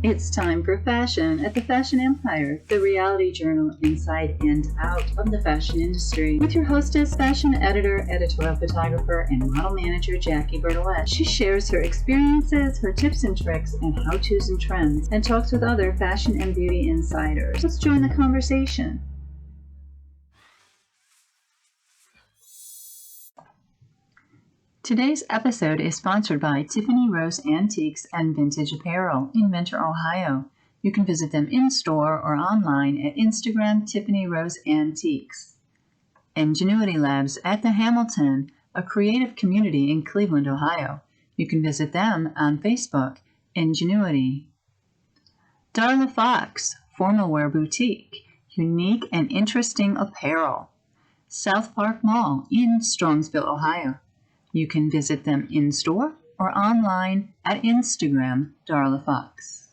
It's time for fashion at the Fashion Empire, the reality journal inside and out of the fashion industry. With your hostess, fashion editor, editorial photographer, and model manager Jackie Bertolette. She shares her experiences, her tips and tricks, and how-tos and trends, and talks with other fashion and beauty insiders. Let's join the conversation. Today's episode is sponsored by Tiffany Rose Antiques and Vintage Apparel in Mentor, Ohio. You can visit them in-store or online at Instagram Tiffany Rose Antiques. Ingenuity Labs at the Hamilton, a creative community in Cleveland, Ohio. You can visit them on Facebook, Ingenuity. Darla Fox, formal wear boutique, unique and interesting apparel. South Park Mall in Strongsville, Ohio. You can visit them in-store or online at Instagram, Darla Fox.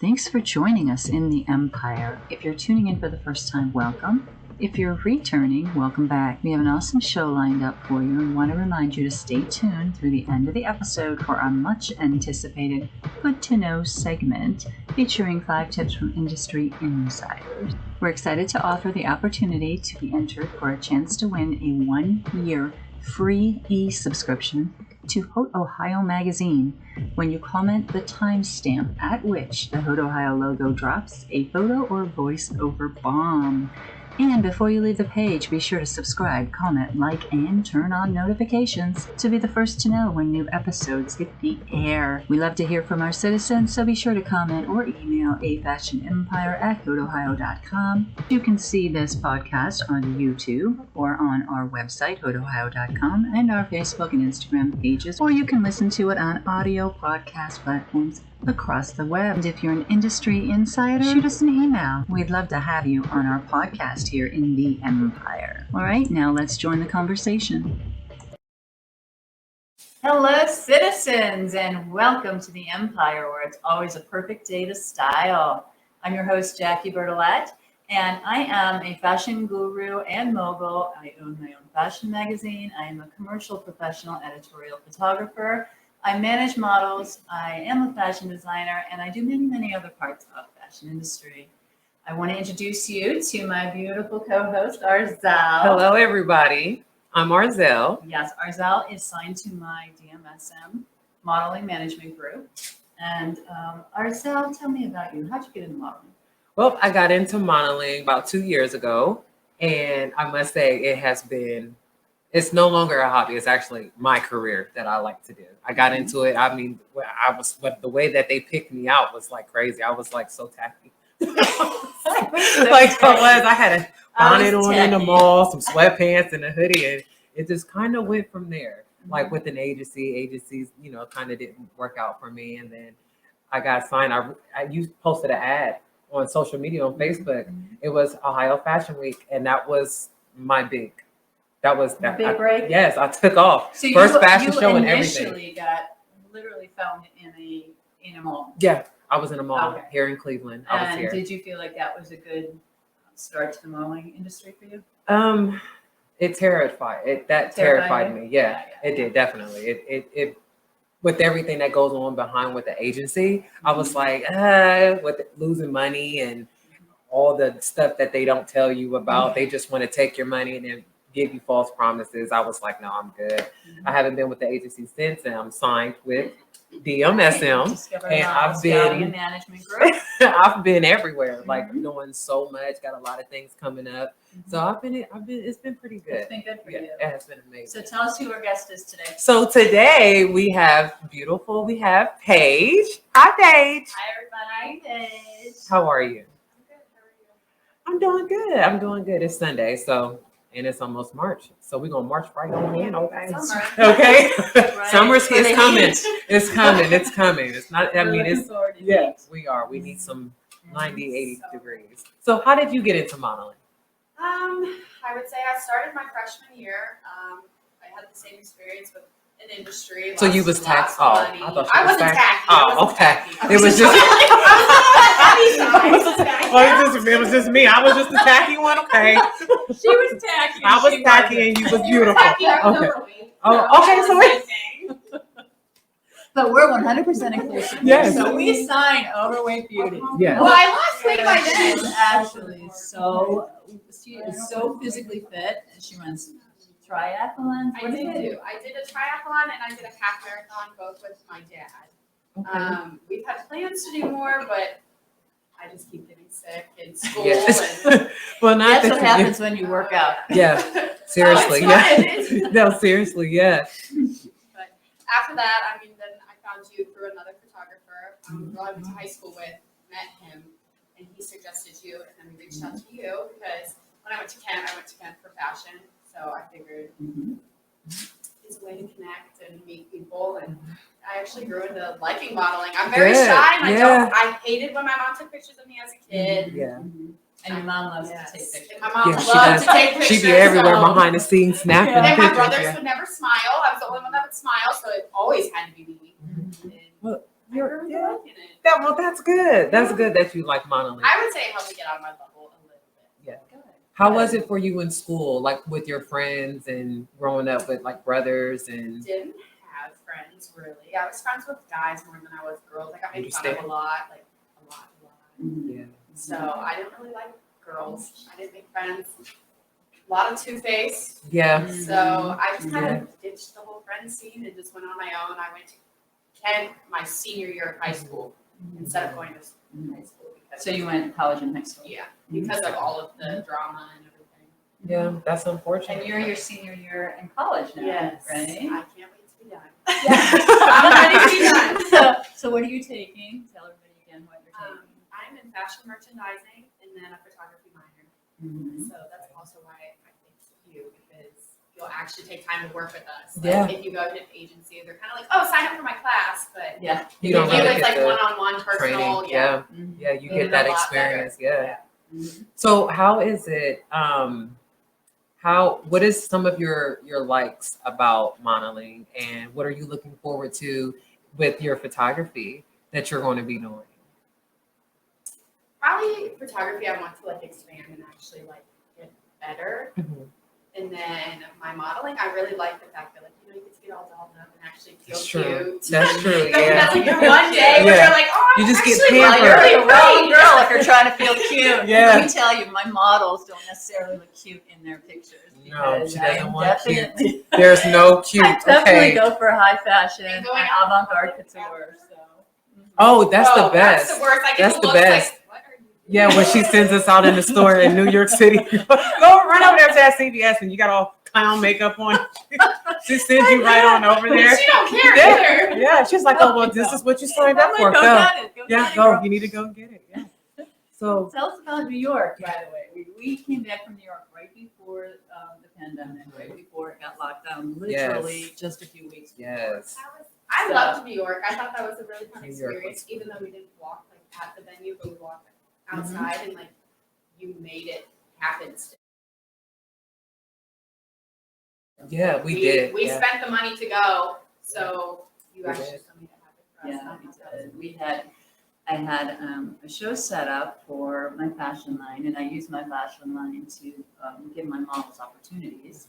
Thanks for joining us in the Empire. If you're tuning in for the first time, welcome. If you're returning, welcome back. We have an awesome show lined up for you and want to remind you to stay tuned through the end of the episode for our much anticipated Good to Know segment featuring 5 tips from industry insiders. We're excited to offer the opportunity to be entered for a chance to win a 1-year free e-subscription to Hot Ohio magazine when you comment the timestamp at which the Hot Ohio logo drops a photo or voice-over bomb. And before you leave the page, be sure to subscribe, comment, like, and turn on notifications to be the first to know when new episodes hit the air. We love to hear from our citizens, so be sure to comment or email afashionempire@hotohio.com. You can see this podcast on YouTube or on our website, hotohio.com, and our Facebook and Instagram pages, or you can listen to it on audio podcast platforms across the web. And if you're an industry insider, shoot us an email. We'd love to have you on our podcast here in the Empire. All right, now let's join the conversation. Hello, citizens, and welcome to the Empire, where it's always a perfect day to style. I'm your host, Jackie Bertolette, and I am a fashion guru and mogul. I own my own fashion magazine. I am a commercial professional editorial photographer. I manage models, I am a fashion designer, and I do many other parts of the fashion industry. I want to introduce you to my beautiful co-host, Arzell. Hello, everybody. I'm Arzell. Yes, Arzell is signed to my DMSM modeling management group. And Arzell, tell me about you. How'd you get into modeling? Well, I got into modeling about 2 years ago, and I must say it's no longer a hobby. It's actually my career that I like to do. I got into it. I mean, the way that they picked me out was like crazy. I was like so tacky. I had a bonnet on in the mall, some sweatpants and a hoodie, and it just kind of went from there. Like with an agencies, kind of didn't work out for me. And then I got signed. You posted an ad on social media on Facebook. It was Ohio Fashion Week, and that was my big. That was that big break. Yes, I took off. So first fashion show and everything. You initially got literally found in a mall. Yeah, I was in a mall here in Cleveland. I was here. Did you feel like that was a good start to the modeling industry for you? It terrified me. Yeah, it did definitely. It with everything that goes on behind with the agency, I was like, with losing money and all the stuff that they don't tell you about. They just want to take your money and then give you false promises. I was like, no, I'm good. I haven't been with the agency since, and I'm signed with DMSM, and I've been management group. I've been everywhere, like doing so much. Got a lot of things coming up, so it's been pretty good. It's been good for you. It has been amazing. So tell us who our guest is today. So today we have Paige. Hi, Paige. Hi, everybody. Hi, Paige. How are you? I'm good. How are you? I'm doing good. It's Sunday, and it's almost March, so we're gonna march right on in. Okay. Summer. Okay. Right. Summer's coming. It's coming. It's not. I mean, it's we are. We need some 90, 80 degrees. So, how did you get into modeling? I would say I started my freshman year. I had the same experience with an industry. So you was tacky. Oh, I thought I wasn't tacky. Oh, okay. It was just. It was just me. I was just the tacky one. Okay. She was tacky. I was tacky, and you was beautiful. Okay. Oh, okay. So But we're 100% inclusive. Yes. So we sign overweight beauty. Yes. Well, I lost weight by then. She's actually she is so physically fit. She runs triathlons. I did a triathlon and I did a half marathon, both with my dad. Okay. We've had plans to do more, but I just keep getting sick in school. Yes. And Well, not That's that what happens when you work out. Yeah. Seriously. No, it's fine. Yeah. No, seriously. Yeah. But after that, I mean, then I found you through another photographer. The girl I went to high school with, met him, and he suggested you, and then we reached out to you because when I went to Kent for fashion. So I figured it's a way to connect and meet people, and I actually grew into liking modeling. I'm very Good. shy, and Yeah. I hated when my mom took pictures of me as a kid. Yeah. And your mom loves Yes. to take pictures. And my mom Yeah, she loved does. to take pictures. She'd be everywhere so- behind the scenes snapping And my pictures. brothers Yeah. would never smile. I was the only one that would smile, so it always had to be me. Well, I grew into yeah. liking it. Well, that's good. That's good that you like modeling. I would say it helped me get out of my bubble a little bit. Yeah. Good. How was it for you in school, like with your friends and growing up with like brothers and? Didn't have friends really. I was friends with guys more than I was girls. Like I made fun of a lot, like a lot. Yeah. So I didn't really like girls. I didn't make friends. A lot of two-face. Yeah. So I just kind of ditched the whole friend scene and just went on my own. I went to Kent my senior year of high school instead of going to high school. Because So you went to college and high school. yeah, because of all of the drama and everything. Yeah, that's unfortunate. And you're your senior year in college now, Yes. right? I can't wait to be done. I'm ready to be done. So what are you taking? Tell everybody again what you're taking. I'm in fashion merchandising and then a photography minor. So that's also why I picked you, because you'll actually take time to work with us. Like, Yeah. if you go to an agency, they're kind of like, oh, sign up for my class, but Yeah. You don't with you, really it's get like the one-on-one personal. training. Yeah. Mhm. Yeah, you Made get it that a lot experience. better. Yeah. So how is it? What is some of your likes about modeling, and what are you looking forward to with your photography that you're going to be doing? Probably photography, I want to like expand and actually like get better. And then my modeling, I really like the fact that like, you get to get all dolled up and actually feel That's true. cute. That's true. That's Yeah. like your one day where Yeah. you're like, oh, I'm You just get actually pampered. You're really the wrong pretty. girl if you're trying to feel cute. Yeah. Let me tell you, my models don't necessarily look cute in their pictures. No, because she I doesn't am want cute. definitely- There's no cute. I definitely Okay. go for high fashion and And going avant-garde couture. So. Oh, that's the That's best. the worst. I get That's the the looks best. like, what are you doing? Yeah, when she sends us out in the store in New York City, go run over there to that CVS and you got all clown makeup on. She sends you right on over there. She don't care Yeah, either. yeah. She's like, oh well, this is what you signed up for. Go Go, get it. Go yeah, get it, go. girl. You need to go and get it. Yeah. So Tell us about New York, by the way. We came back from New York right before the pandemic, right before it got locked down, literally just a few weeks before. yes, I loved New York. I thought that was a really fun New York experience, even though we didn't walk like at the venue, but we walked outside and like you made it happen. yeah, we did. We Yeah. spent the money to go, so you We actually did. still made it happen for us. Yeah, I had a show set up for my fashion line, and I used my fashion line to give my models opportunities.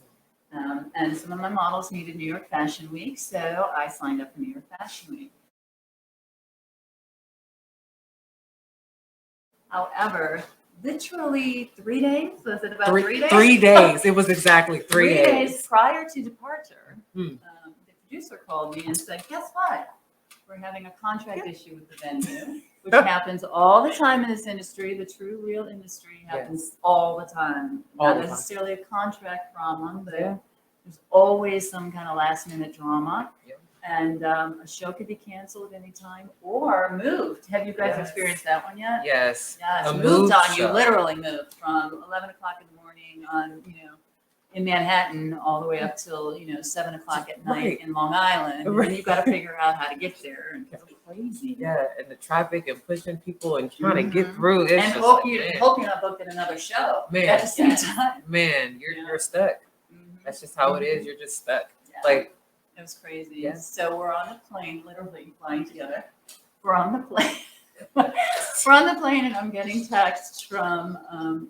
And some of my models needed New York Fashion Week, so I signed up for New York Fashion Week. However, literally 3 days, was it about 3 days? 3 days. It was exactly 3 3 days. days prior to departure, Hmm. the producer called me and said, guess what? We're having a contract issue with the venue, which happens all the time in this industry. The true, real industry happens all the time. All Not the time. necessarily a contract problem, but Yeah. there's always some kind of last minute drama. Yeah. And a show could be canceled at any time or moved. Have you guys Yes. experienced that one yet? Yes. Yes, A moved moved on you, show. literally moved from 11 o'clock in the morning on, in Manhattan all the way up till, 7 o'clock at night Right. in Long Island. And Right. then you've got to figure out how to get there, and it's crazy. Yeah, and the traffic and pushing people and trying to get Mhm. through. It's And just hope like, you're not booked at another show Man, at the same yes. time. man, Yeah. you're stuck. Mhm. That's just how it is. You're just stuck. Yeah. Like, It was crazy. Yeah. So we're on the plane, literally flying together. We're on the plane. We're on the plane, and I'm getting texts from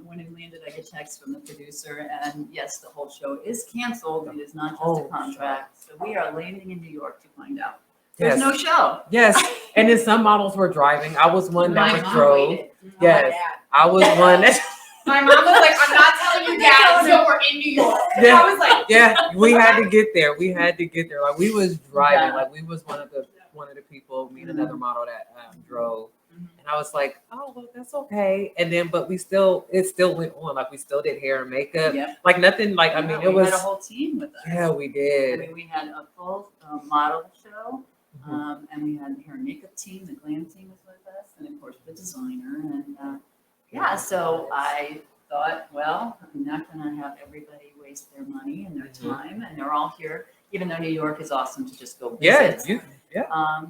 when it landed. I get texts from the producer, and yes, the whole show is canceled. It is not just a whole contract. So we are landing in New York to find out. There's no show. Yes. And then some models were driving. I was one that was drove. Waited. Yes. I was one that. My mom was like, I'm not telling you that until we're in New York. Yeah. I was like, Yeah, we had to get there. We had to get there. Like we was driving. Like we was one of the people, me and another model that drove. And I was like, oh well, that's okay. And then, but it still went on. Like we still did hair and makeup. Yep. Like nothing. Like I mean, it was. We had a whole team with us. Yeah, we did. I mean, we had a full model show, and we had the hair and makeup team. The glam team was with us, and of course the designer. And so I thought, well, I'm not going to have everybody waste their money and their time, and they're all here. Even though New York is awesome to just go visit.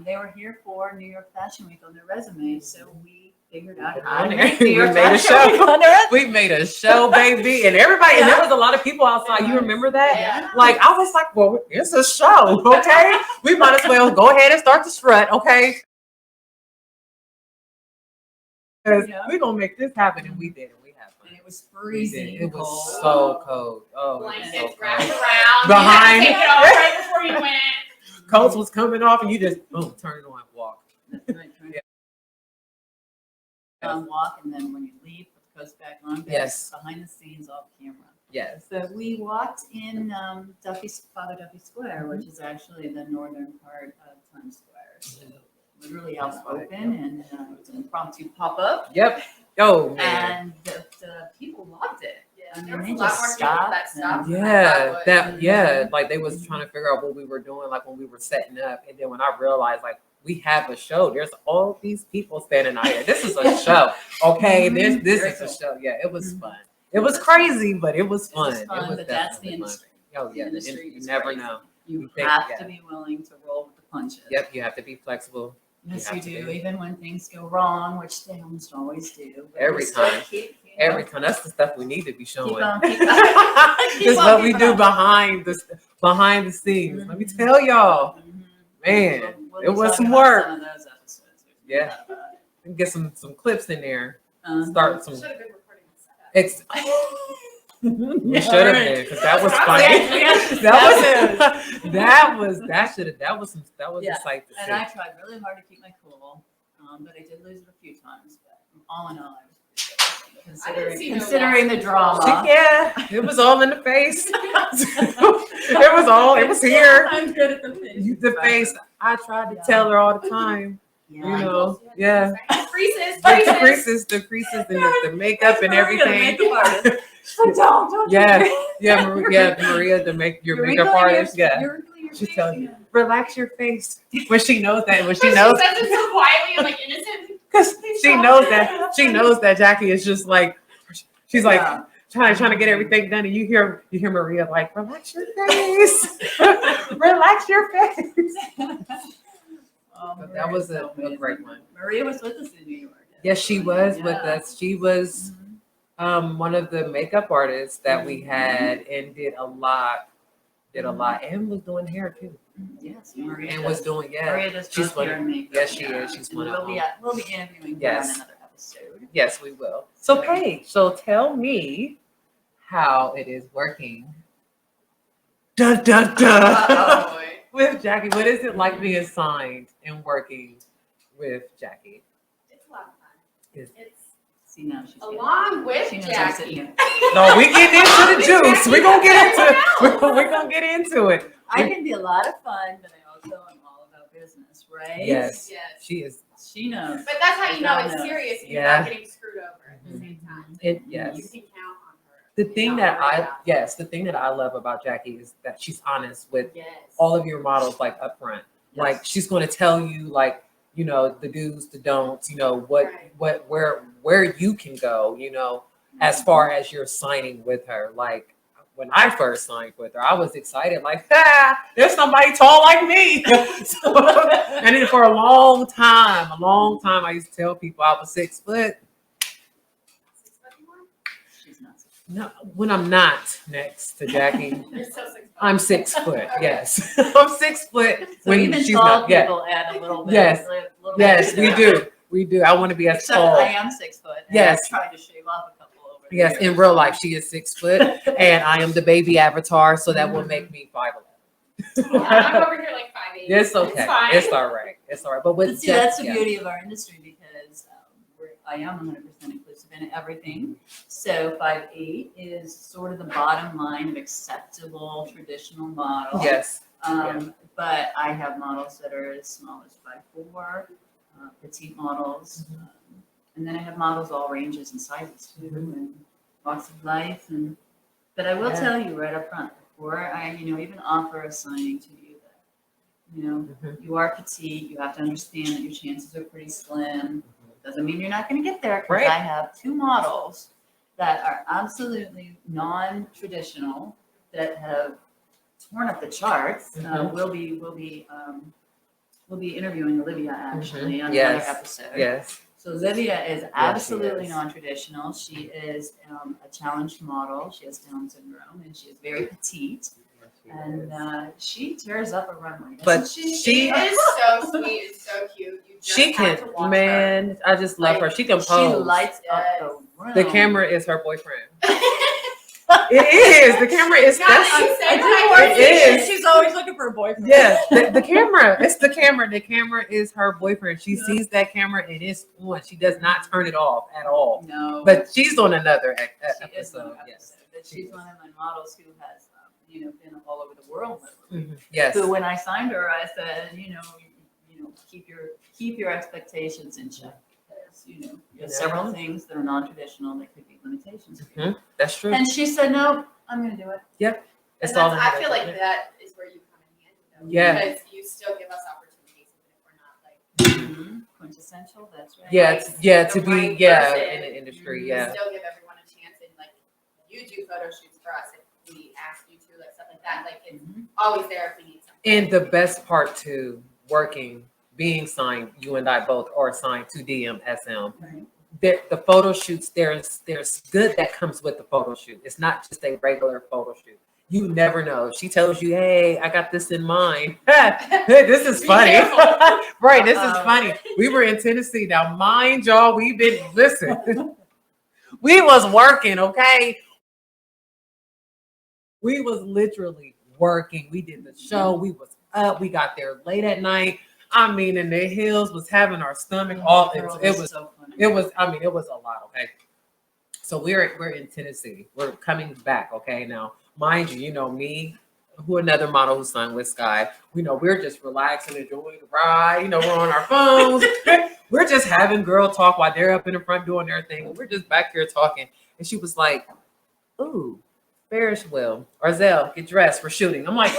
They were here for New York Fashion Week on their resume, so we figured out how to make New We York made a Fashion Week show. on their resume. We made a show, baby, and everybody. And there was a lot of people outside. You remember that? Yeah. Like I was like, well, it's a show, okay? We might as well go ahead and start the strut, okay? Because we're gonna make this happen, and we did it. We had fun. And it was freezing. It was cold. so cold. Oh, blankets it was so wrapped cold. around. Behind. You had to take it off right before you went. Coats was coming off, and you just boom, turn it on, and walk. Walk, and then when you leave, put the coats back on. Yes. Behind the scenes, off camera. Yes. So we walked in Father Duffy Square, which is actually the northern part of Times Square. So literally out open, and it was an impromptu pop-up. Yep. Oh man. And the people loved it. Yeah, I mean, there was they a lot just more people stopped. that stopped. Like they was trying to figure out what we were doing, like when we were setting up, and then when I realized, like, we have a show. There's all these people standing out here. This is a show, okay? This is a show. Yeah, it was fun. It was crazy, but it was fun. It was but that's the definitely fun. industry. Oh yeah, The industry you is never crazy. know. You think- have yeah. to be willing to roll with the punches. Yep, you have to be flexible. Yes, You you have to do. be. Even when things go wrong, which they almost always do. But Every we still time. keep, Every time, that's the stuff we need to be showing. on, This keep is on what we keeping do on. behind the scenes. Let me tell y'all, man, We'll it be was talking some about work. some of those episodes. Yeah. Get some clips in there. Uh-huh. Start some. Should have been recording this setup. We should have been, because that was funny. That was a sight to And see. I tried really hard to keep my cool, but I did lose it a few times. But all in all, I was pretty good. Considering the drama. Yeah, it was all in the face. It was here. I'm good at the face. The face. I tried to tell her all the time. Yeah. You know, yeah. Creases. The creases, and the makeup and everything. Don't. Yeah, Maria, your makeup artist. Yeah, she tells you, relax your face when she knows that. When she knows, She says it so quietly and like innocent. because she knows that Jackie is just like, she's like trying to get everything done, and you hear Maria like, relax your face, relax your face. That was a great one. Maria was with us in New York. Yes, she was with us. She was one of the makeup artists that we had, and did a lot, and was doing hair too. Yes, Maria. And was doing, Maria does she's both hair and one. makeup. Yes, she is. She's one of them. We'll be interviewing her Yes. on another episode. Yes, we will. So Paige, so tell me how it is working. Oh, boy. With Jackie. What is it like being signed and working with Jackie? It's a lot of fun. Yes. It's See, now she's along with she knows I'm sitting Jackie. here. No, we get into the juice. We're gonna get into it. We're gonna get into it. I can be a lot of fun, but I also am all about business, right? Yes. Yes. She is. She knows. But that's how you know it's Yeah. serious and you're Yeah. not getting screwed over at the same time. It You yes. can count on her. The thing that Yeah. the thing that I love about Jackie is that she's honest with Yes. all of your models, like up front. Like she's going to tell you, like, you know, the do's, the don'ts, you know, where you can go, you know, as far as you're signing with her. Like when I first signed with her, I was excited, like, there's somebody tall like me. And then for a long time, I used to tell people I was 6 foot. She's not. No, when I'm not next to Jackie, You're so 6 I'm 6 foot. Yes, I'm 6 foot. So even tall people add a little bit. Yes. Little Yes, bit. we do. I want to be as Except tall. I am 6 foot. And Yes. I've tried to shave off a couple over the Yes, years. in real life, she is 6 foot, and I am the baby avatar, so that will make me 5'11". I'm over here like 5'8". It's okay. It's fine. It's all right. It's all right. But with See, that's the beauty of our industry because I am 100% inclusive in everything. So 5'8" is sort of the bottom line of acceptable traditional model. Yes. But I have models that are as small as 5'4", petite models. And then I have models all ranges and sizes too, and walks of life. But I will tell you right up front, before I, even offer a signing to you that, you are petite, you have to understand that your chances are pretty slim. Doesn't mean you're not going to get there, because I have 2 models that are absolutely non-traditional that have torn up the charts. We'll be interviewing Olivia actually on another episode. Yes. So Olivia is absolutely non-traditional. She is a challenged model. She has Down syndrome, and she is very petite. And she tears up a runway. But she is so sweet and so cute. You just she have can, to watch man. her. I just love her. She can pose. She lights up the room. The camera is her boyfriend. It is. The camera is. It is. She's always looking for a boyfriend. Yes, the camera. It's the camera. The camera is her boyfriend. She sees that camera and it's on. She does not turn it off at all. No. But she's on another episode. Yes. But she's one of my models who has, been all over the world. Yes. So when I signed her, I said, keep your expectations in check. You have several things that are non-traditional that could be limitations. That's true. And she said, "No, I'm going to do it." Yep. It's all. I feel like that is where you come in handy, though. Yeah. Because you still give us opportunities, even if we're not like quintessential. That's right. Yeah. To be right in person. the industry. You Yeah. still give everyone a chance, and like you do photo shoots for us if we ask you to, like stuff like that. Like it's always there if we need something. And the best part too, being signed, you and I both are signed to DMSM. Right. The photo shoots, there's good that comes with the photo shoot. It's not just a regular photo shoot. You never know. She tells you, "Hey, I got this in mind." This is funny. Right, this is funny. We were in Tennessee. Now, mind y'all, listen. We was working, okay? We was literally working. We did the show. We was up. We got there late at night. I mean, in the hills was having our stomach all. It was so funny. It was a lot. Okay, so we're in Tennessee. We're coming back. Okay, now mind you, me, who another model who signed with Sky. We're just relaxing, enjoying the ride. We're on our phones. We're just having girl talk while they're up in the front doing their thing. We're just back here talking, and she was like, "Ooh, Ferris wheel, Arzel, get dressed. We're shooting." I'm like,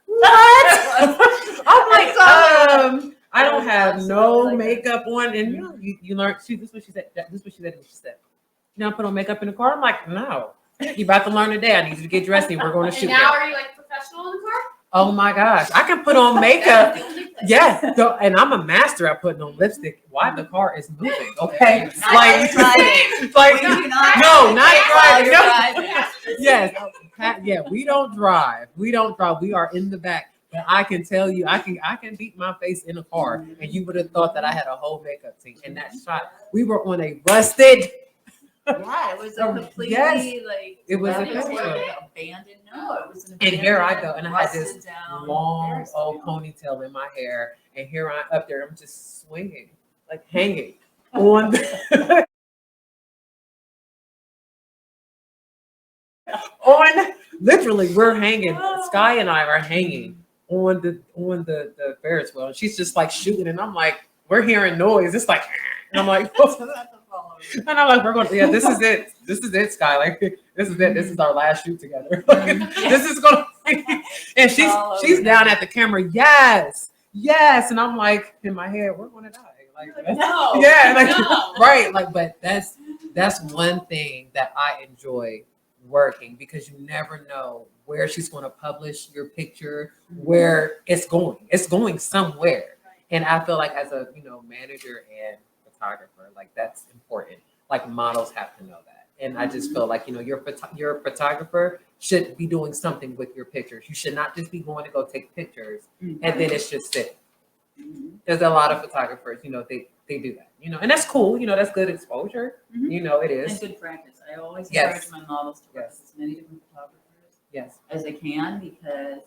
"What?" I'm like, I don't have no makeup on, and you learned. This is what she said. This is what she said. She said, "You don't put on makeup in the car." I'm like, "No, you about to learn today. I need you to get dressed, and we're going to shoot." And now, are you like professional in the car? Oh my gosh, I can put on makeup. Yeah, and I'm a master at putting on lipstick while the car is moving. Okay, not driving. Yes, yeah, we don't drive. We are in the back. But I can tell you, I can beat my face in a car, and you would have thought that I had a whole makeup team. And that shot, we were on a rusted. Yeah, it was a completely it was abandoned. No, it was an abandoned. And here I go, and I had this long Ferris old ponytail in my hair, and here I'm up there, I'm just swinging, like hanging on. Literally, we're hanging. Sky and I are hanging on the Ferris wheel, and she's just like shooting, and I'm like, we're hearing noise. It's like, and I'm like. And I'm like, we're going. Yeah, this is it. This is it, Sky. Like, this is it. This is our last shoot together. This is going to. And she's down at the camera. Yes, and I'm like in my head, we're going to die. Like, no, yeah, like, no. Right. Like, but that's one thing that I enjoy working, because you never know where she's going to publish your picture, where it's going. It's going somewhere, and I feel like as a manager and photographer, like that's important. Like models have to know that, and I just feel like your photographer should be doing something with your pictures. You should not just be going to go take pictures and then it's just sit. There's a lot of photographers, they do that, and that's cool. That's good exposure. It is. And good practice. I always encourage my models to work with as many different photographers Yes. as they can, because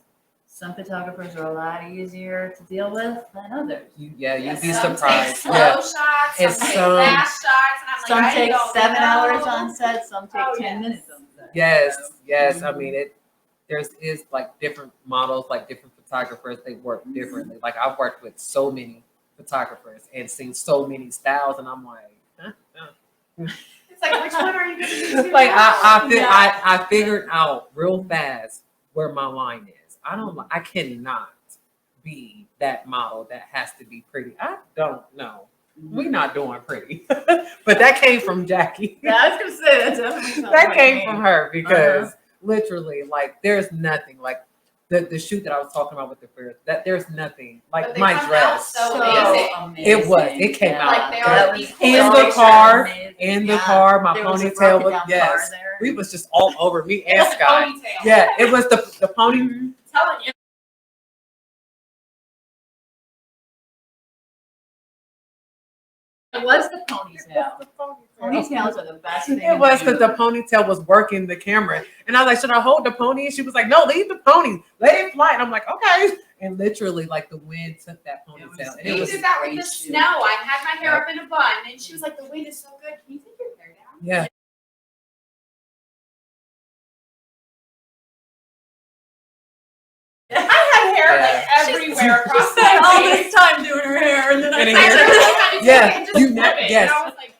Some photographers are a lot easier to deal with than others. You'd be some surprised. take slow Yeah. shots, And some take some- fast shots, and I'm Some like, take I don't 7 hours know. on set, some take Oh, 10 yes. minutes on set. Yes, So, yes. I mean, there's like different models, like different photographers. They work differently. Like I've worked with so many photographers and seen so many styles, and I'm like, It's like, which one are you going to do? like now? I figured out real fast where my line is. I cannot be that model that has to be pretty. I don't know. We're not doing pretty, but that came from Jackie. Yeah, I was gonna say that's definitely That came from her because literally, like, there's nothing like the shoot that I was talking about with the fair. That there's nothing like But they my come out dress. so amazing. amazing. It came Yeah. out Like, they good. are was in so the car, amazing. in the Yeah. car. My There was a ponytail broken was down car yes. there. We was just all over me and It's a Sky. ponytail. Yeah, it was the pony. Mhm. Telling you. It was the ponytail. Ponytails are the best thing. It was because the ponytail was working the camera. And I was like, should I hold the pony? And she was like, no, leave the pony. Let it fly. And I'm like, okay. And literally, like, the wind took that ponytail. And We it was, did that with the great shoot. snow. I had my hair up in a bun, and she was like, "The wind is so good. Can you take your hair down?" yeah. I had hair Yeah. like everywhere across She spent my all face. this time doing her hair, and then And I hair. literally had to take Yeah, it and just you flip ne- it. yes. And I was like,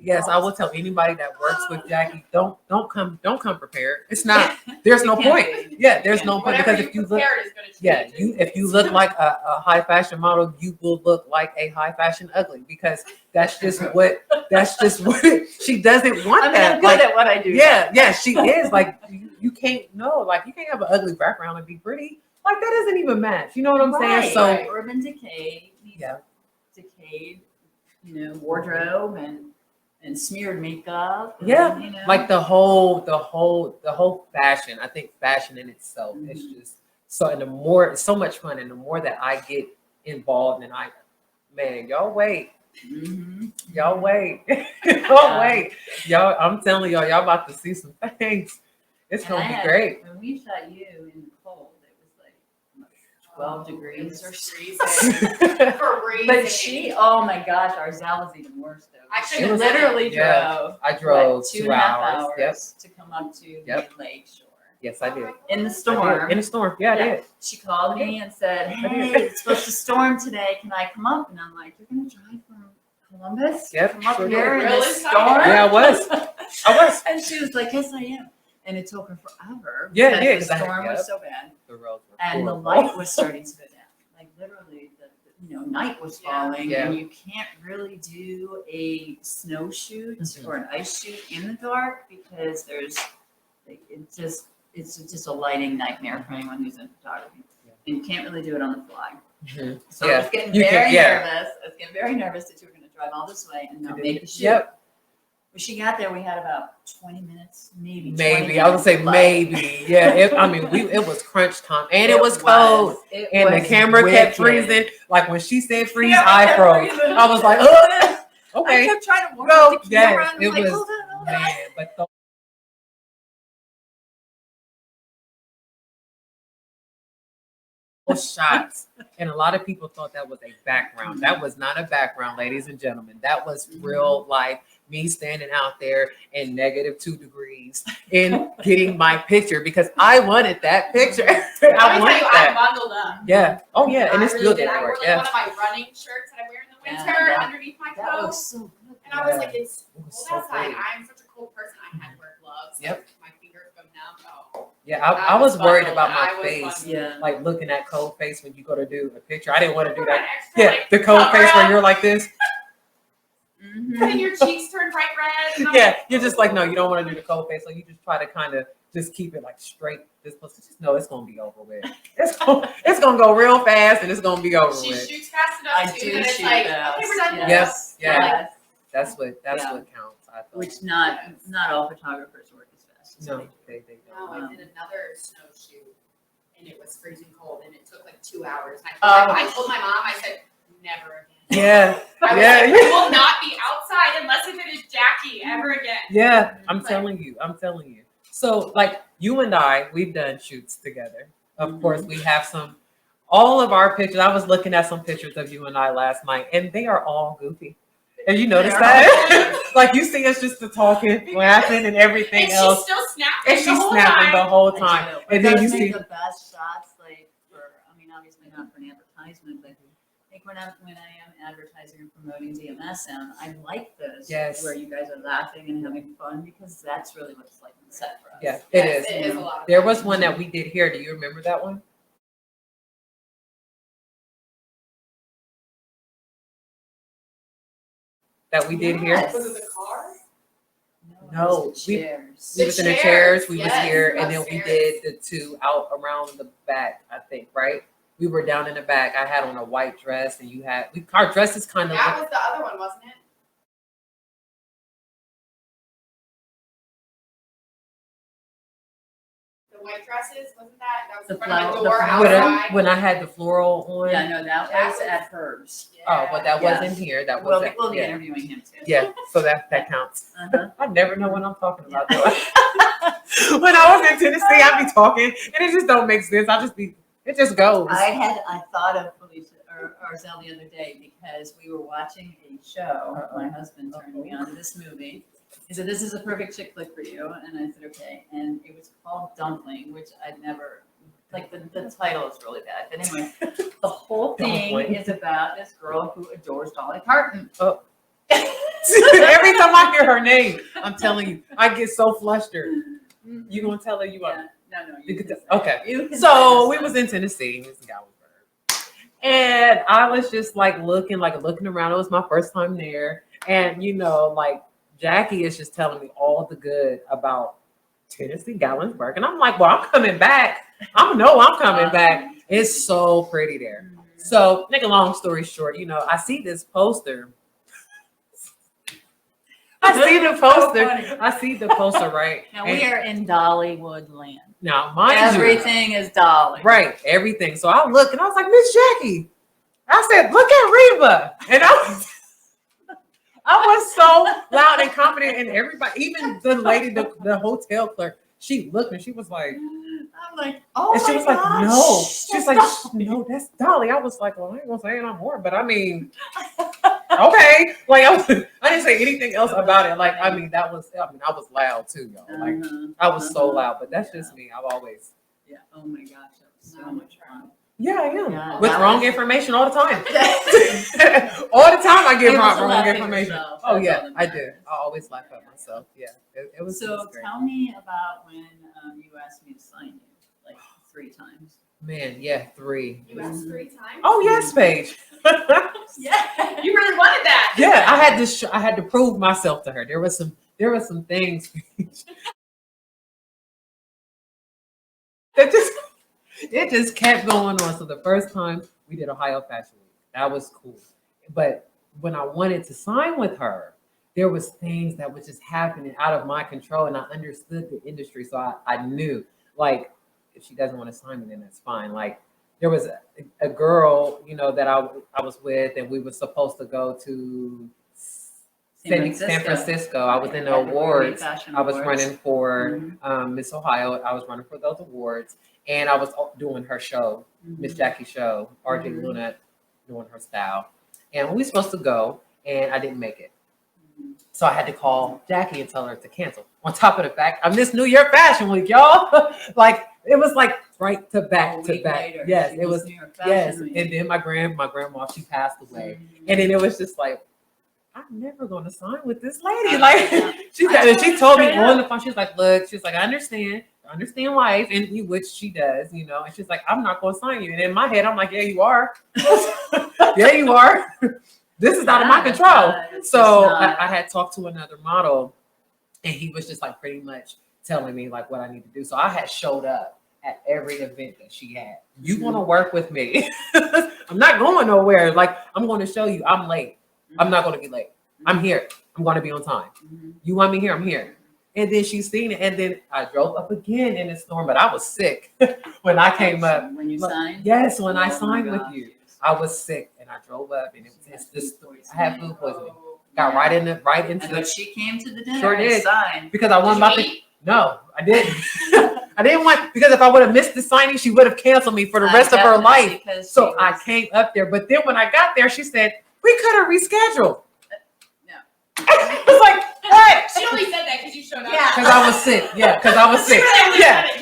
Yes, I will tell anybody that works with Jackie, don't come prepared. It's not, there's no It can't point. be. Yeah, there's Yeah. no point whatever because you if you look, prepared is going to yeah, change. if you look like a high fashion model, you will look like a high fashion ugly because that's just what she doesn't want I'm that. good Like, at what I do. yeah, she is like you can't like you can't have an ugly background and be pretty. Like that doesn't even match. You know what I'm saying? So Right. Urban Decay needs yeah, decayed, wardrobe and smeared makeup. and, yeah, like the whole fashion. I think fashion in itself is just so. And the more, it's so much fun, and the more that I get involved, and y'all wait. Mhm. Y'all wait. Y'all wait. Y'all, I'm telling y'all about to see some things. It's gonna be great. When we shot you in the cold, it was like 12 degrees or so. Freezing. But oh my gosh, our Zal was even worse though. I She couldn't was- literally yeah, drove. I drove what, 2 2.5 hours. Yep. to come up to Yep. Lake Shore. Yes, I did. In the I storm. did. In the storm. Yeah, I Yeah. did. She called me and said, I "Hey, did. it's supposed to storm today. Can I come up?" And I'm like, "You're gonna drive from Columbus? Yep, Come up sure here did. in Really? this storm?" Yeah, I was. And she was like, "Yes, I am." And it took her forever. Yeah, because yeah, the 'cause I had- storm was yep. so bad, The roads were and the horrible. light was starting to go down. Like literally, night was Yeah. falling, Yeah. and you can't really do a snow shoot Mhm. or an ice shoot in the dark because it's just a lighting nightmare for anyone who's in photography. Yeah. And you can't really do it on the fly. Mhm. So Yeah. I was getting You can- very yeah. nervous. I was getting very nervous that you were going to drive all this way and not make the shoot. Yep. When she got there, we had about 20 minutes, maybe. 20 Maybe I would say minutes left. maybe. Yeah. It was crunch time, and it was cold, It and the was camera kept wicked. freezing. Like when she said freeze, Yeah, I kept froze. freezing. I was like, I okay, kept trying to warm go. up the camera, Yes, and it I'm like, was hold on. man, but those shots, and a lot of people thought that was a background. That was not a background, ladies and gentlemen. That was real life. Me standing out there in -2 degrees and getting my picture because I wanted that picture. Let I me tell wanted you, I that. bundled up. Yeah. Oh yeah, and I it's really still did. didn't I wore work. like Yeah. one of my running shirts that I wear in the Yeah, winter yeah. underneath my That coat. was so good. And I was Yeah. like, it's It was cold so outside. cold. I'm such a cold person. I had to wear gloves. Yep. My fingers go numb. Oh, Yeah, I was worried bundled. about my I was face, bundled. Yeah. like looking at cold face when you go to do a picture. I didn't want to do Put an that. extra, Yeah, like, the cold cover face where up, you're like this. Mhm. and your cheeks turn bright red. And I'm Yeah, like, you're just like, no, you don't want to do the cold face. So you just try to kind of just keep it like straight. This supposed to just know it's gonna be over with. It's gonna go real fast and it's gonna be over she with. shoots fast enough I too do that it's shoot like, fast. okay, we're done. Yes. Yeah. Yes. That's what Yeah. counts. I thought. Which not all photographers work as fast as No, they do. they No, don't. I did another snow shoot, and it was freezing cold, and it took like 2 hours. And Oh. I told my mom, I said, never again. Yeah, I was yeah, like, yeah. we will not be outside unless if it is Jackie ever again. Yeah, I'm Like- telling you. So like you and I, we've done shoots together. Of course, we have all of our pictures. I was looking at some pictures of you and I last night, and they are all goofy. Have you noticed that? Like you see us just talking, laughing, and everything and else. she's still snapping. And she's snapping the whole time. And then you see the best shots, like obviously not for an advertisement, but like when I am advertising and promoting DMSM, I like those where you guys are laughing and having fun because that's really what it's like on set for us. Yeah, it is a lot. There was one that we did here. Do you remember that one? That we did here? Was it the car? No, we was in the chairs. We was here, and then we did the two out around the back. I think, right? We were down in the back. I had on a white dress, and you had our dresses kind of. That was the other one, wasn't it? The white dresses, wasn't that? That was in front of the door outside. When I had the floral on. Yeah, no, that was at hers. Yeah. Oh, but that wasn't here. That was. We'll be interviewing him too. Yeah, so that counts. Uh-huh. I never know what I'm talking about. When I was in Tennessee, I'd be talking, and it just don't make sense. It just goes. I thought of Felicia or Zell the other day because we were watching a show. My husband turned me on to this movie. He said, "This is a perfect chick flick for you," and I said, "Okay." And it was called Dumpling, which I'd never like. The title is really bad, but anyway, the whole thing is about this girl who adores Dolly Parton. Oh. Every time I hear her name, I'm telling you, I get so flustered. You gonna tell her you are? No. Okay. So we was in Tennessee, and I was just looking around. It was my first time there, and Jackie is just telling me all the good about Tennessee, Gallinsburg, and I'm like, well, I'm coming back. I'm coming back. It's so pretty there. So, make a long story short, I see this poster. I see the poster, right? Now we are in Dollywood land. Now, mind everything is Dolly. Right, everything. So I look and I was like, Miss Jackie. I said, look at Reba. And I was so loud and confident, and everybody, even the lady, the hotel clerk, she looked and she was like, I'm like, oh, and she was gosh, like, no. She was like, no, that's Dolly. I was like, well, I ain't gonna say no more, but I mean, okay. I didn't say anything else about it. I was loud too, y'all. I was so loud, but that's just me. I've always. Yeah. Oh my gosh, that was so much fun. Yeah, I am. Yeah, with wrong information all the time. All the time I get wrong information. Oh yeah, I did. I always laugh at myself. Yeah, it was. So tell me about when you asked me to sign you, 3 times. Man, yeah, 3. You asked 3 times? Oh yes, Paige. Yeah, you really wanted that. Yeah, I had to prove myself to her. There were some things that it just kept going on. So the first time we did Ohio Fashion Week, that was cool. But when I wanted to sign with her, there was things that was just happening out of my control, and I understood the industry, so I knew if she doesn't want to sign me, then that's fine. There was a girl, that I was with, and we were supposed to go to San Francisco. I was in the awards. I was running for Miss Ohio. I was running for those awards, and I was doing her show, Miss Jackie's show, RJ Luna doing her style. And we were supposed to go, and I didn't make it. So I had to call Jackie and tell her to cancel. On top of the fact, I missed New York Fashion Week, y'all. It was right to back to back. Later, yes, it was. Yes, Week. And then my grandma, she passed away, and then it was just I'm never going to sign with this lady. She told me on the phone. She's like, look, she's like, I understand life, and which she does, and she's like, I'm not going to sign you. And in my head, I'm like, yeah, you are. Yeah, you are. This is out of my control. So I had talked to another model, and he was just pretty much telling me what I need to do. So I had showed up at every event that she had. You want to work with me? I'm not going nowhere. I'm going to show you I'm late. I'm not going to be late. I'm here. I'm going to be on time. You want me here? I'm here. And then she's seen it. And then I drove up again in the storm, but I was sick when I came up. When you signed? Yes, when I signed with you. I was sick, and I drove up, and it was this. I had food poisoning. Got right into. But she came to the dinner. Sure did. Signed. Because I wasn't about to. No, I didn't. I didn't want, because if I would have missed the signing, she would have canceled me for the rest of her life. So I came up there. But then when I got there, she said, we could have rescheduled. No. I was like, what? She only said that because you showed up. Yeah, because I was sick. Yeah, because I was sick.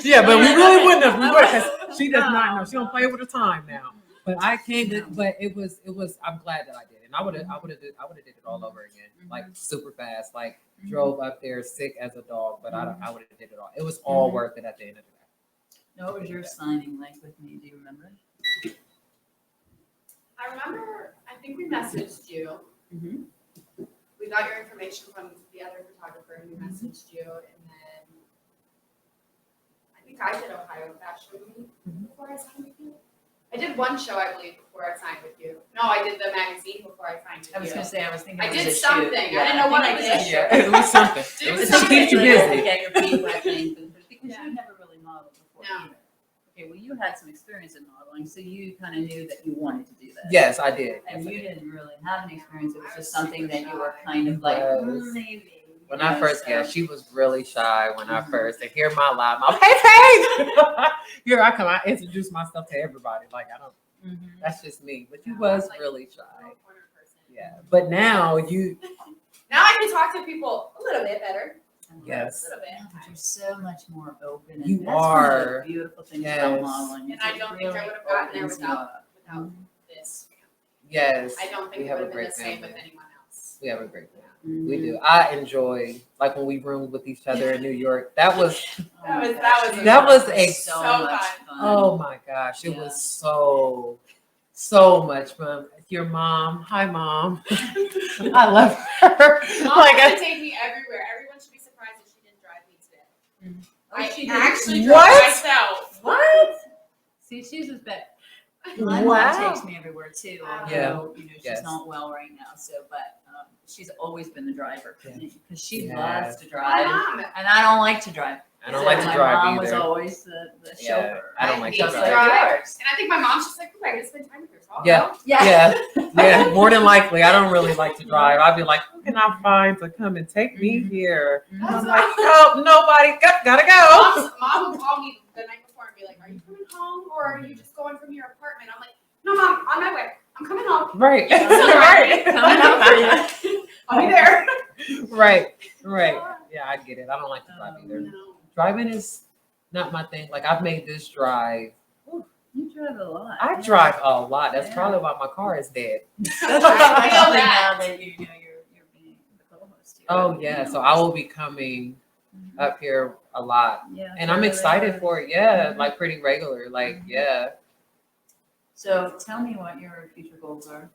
Yeah, but we really wouldn't have. Because she does not know. She don't play with the time now. But I came, but it was. I'm glad that I did, and I would have did it all over again, like super fast, like drove up there sick as a dog. But I would have did it all. It was all worth it at the end of the day. What was your signing like with me? Do you remember? I remember. I think we messaged you. Mm-hmm. We got your information from the other photographer, and we messaged you, and then I think I did Ohio Fashion Week before I signed with you. I did one show, I believe, before I signed with you. No, I did the magazine before I signed with you. I was going to say, I was thinking I it was did a something. shoot. I didn't know what I did. It was something. It was It something. keeps you busy. Get your feet wet things, because you never really modeled before No. either. Okay, well, you had some experience in modeling, so you kind of knew that you wanted to do this. Yes, I did. And you didn't really have an experience. It was just something that you were kind of like, maybe. When I first, she was really shy when I Mhm. first, and hear my loud mouth, hey, Paige! Here I come, I introduce myself to everybody. Like, I don't, that's just me. But you was really shy. Yeah. But now you. Now I can talk to people a little bit better. Yes. A little bit. But you're so much more open. And You that's one of are. the beautiful things Yes. about modeling. And I don't think I would have gotten there without this. Yes. I don't think we it have would a have been great the same family. with anyone else. We have a great family. Mm-hmm. We do. I enjoy, like when we roomed with each other in New York. That was That was so so much fun. fun. oh my gosh, it Yeah. was so much fun. Your mom, hi mom, I love her. Mom Like has to take me everywhere. Everyone should be surprised that she didn't drive me today. I she actually didn't? drove What? myself. What? See, she's as bad. My Wow. mom takes me everywhere too. Although, she's Yes. not well right now. So, but she's always been the driver for me because she Yeah. loves to My drive, mom. and I don't like to drive. I don't So like to my drive mom was either. always the Yeah, chauffeur. I don't like to Just drive. like yours. And I think my mom's just like, oh, I gotta spend time with her. So I'll Yeah. go. Yeah, more than likely. I don't really like to drive. I'd be like, who can I find to come and take me here? Mhm. I'm like, oh, nobody, gotta go. Mom would call me the night before and be like, are you coming home or are you just going from your apartment? I'm like, no, Mom, on my way. I'm coming home. Right, Right. Coming up for you. I'll be there. right. Yeah, I get it. I don't like to drive either. No. Driving is not my thing. Like I've made this drive. You drive a lot. I yeah. drive a lot. That's Yeah. probably why my car is dead. Especially I now that you're being the co-host here. Oh yeah, so I will be coming Mhm. up here a lot, Yeah, and I'm fairly excited regular. for it. Yeah, Mhm. like pretty regular. Like Mhm. yeah. So tell me what your future goals are.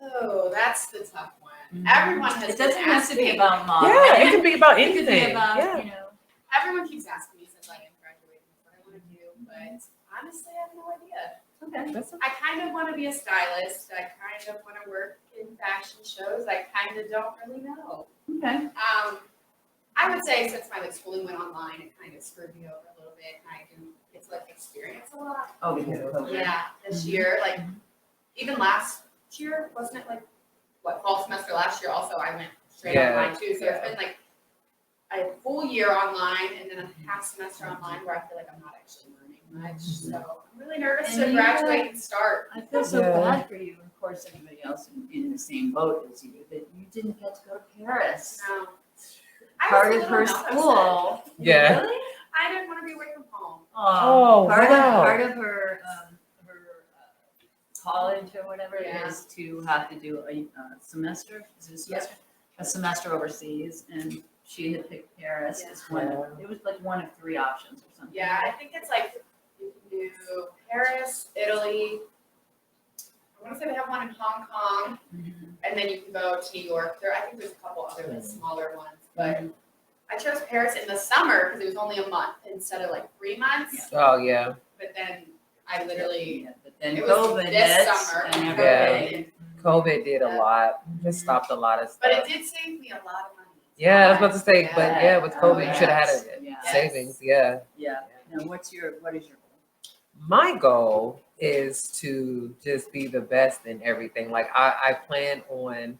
Oh, that's the tough one. Mhm. Everyone has It doesn't been have to be asking. about modeling. Yeah, it can be about It could be anything. about, Yeah. Everyone keeps asking me since I am graduating what I want to do, but honestly, I have no idea. Okay. That's I kind of want to be a stylist. I kind of want to work in fashion shows. I kind of don't really know. Okay. I would say since my schooling went online, it kind of screwed me over a little bit. And I didn't get to experience a lot. Oh, because of COVID. Yeah, this Mhm. year, even last year, wasn't it fall semester last year? Also, I went straight Yeah. online too. So it's been a full year online and then a half semester online where I feel like I'm not actually learning much. So I'm really nervous And to you graduate and start. I feel so Yeah. bad for you, and of course everybody else in the same boat as you, that you didn't get to go to Paris. No. I Part was a of her little nervous. school. Yeah. Really? I didn't want to be away from home. Oh, part wow. Part of her college or whatever Yeah. is to have to do a semester. Is it a semester? A semester overseas, and she had picked Paris Yeah. as one. It was one of 3 options or something. Yeah, I think it's you can do Paris, Italy. I want to say they have one in Hong Kong, Mhm. and then you can go to New York. I think there's a couple other smaller ones, but I chose Paris in the summer because it was only a month instead of 3 months. Yeah. Oh yeah. But then I literally, Yeah, but then it was COVID this hit summer. and COVID everything. hit. COVID did a lot. Just stopped a lot of stuff. But it did save me a lot of money. Yeah, I was about to say, but Yeah. yeah, with COVID, you Oh, should have yes. had a Yes. savings. Yeah. Yeah. Now, what is your goal? My goal is to just be the best in everything. Like I plan on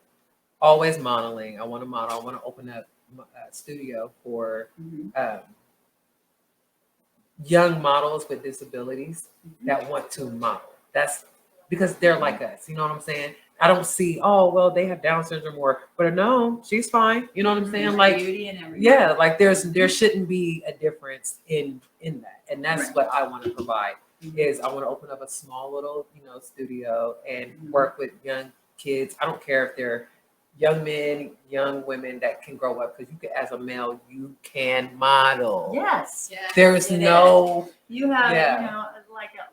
always modeling. I want to model. I want to open up a studio for Mhm. young models with disabilities that want to model. That's because they're like us. You know what I'm saying? I don't see, oh, well, they have Down syndrome or, but no, she's fine. You know what I'm saying? Like, beauty and everything. yeah, like there shouldn't be a difference in that. And that's what I want to provide is I want to open up a small little, studio and work with young kids. I don't care if they're young men, young women that can grow up because you can, as a male, you can model. Yes. There's no. You have, Yeah.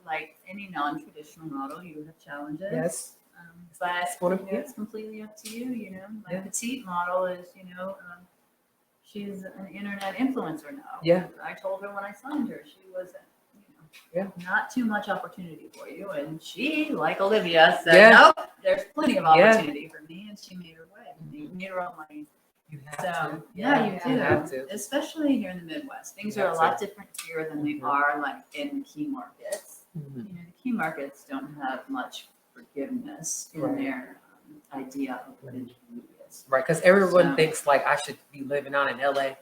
like any non-traditional model, you have challenges. Yes. But it's completely up to you. My petite model is, she's an internet influencer now. Yeah. I told her when I signed her, she was, Yeah. not too much opportunity for you. And she, like Olivia, said, nope, there's plenty of opportunity for me. And she made her way. She made her own money. You have to. Yeah, you do. You have to. Especially here in the Midwest. Things are a lot different here than they are like in the key markets. The key markets don't have much forgiveness in their idea of what intermediate is. Right, because everyone thinks like I should be living out in LA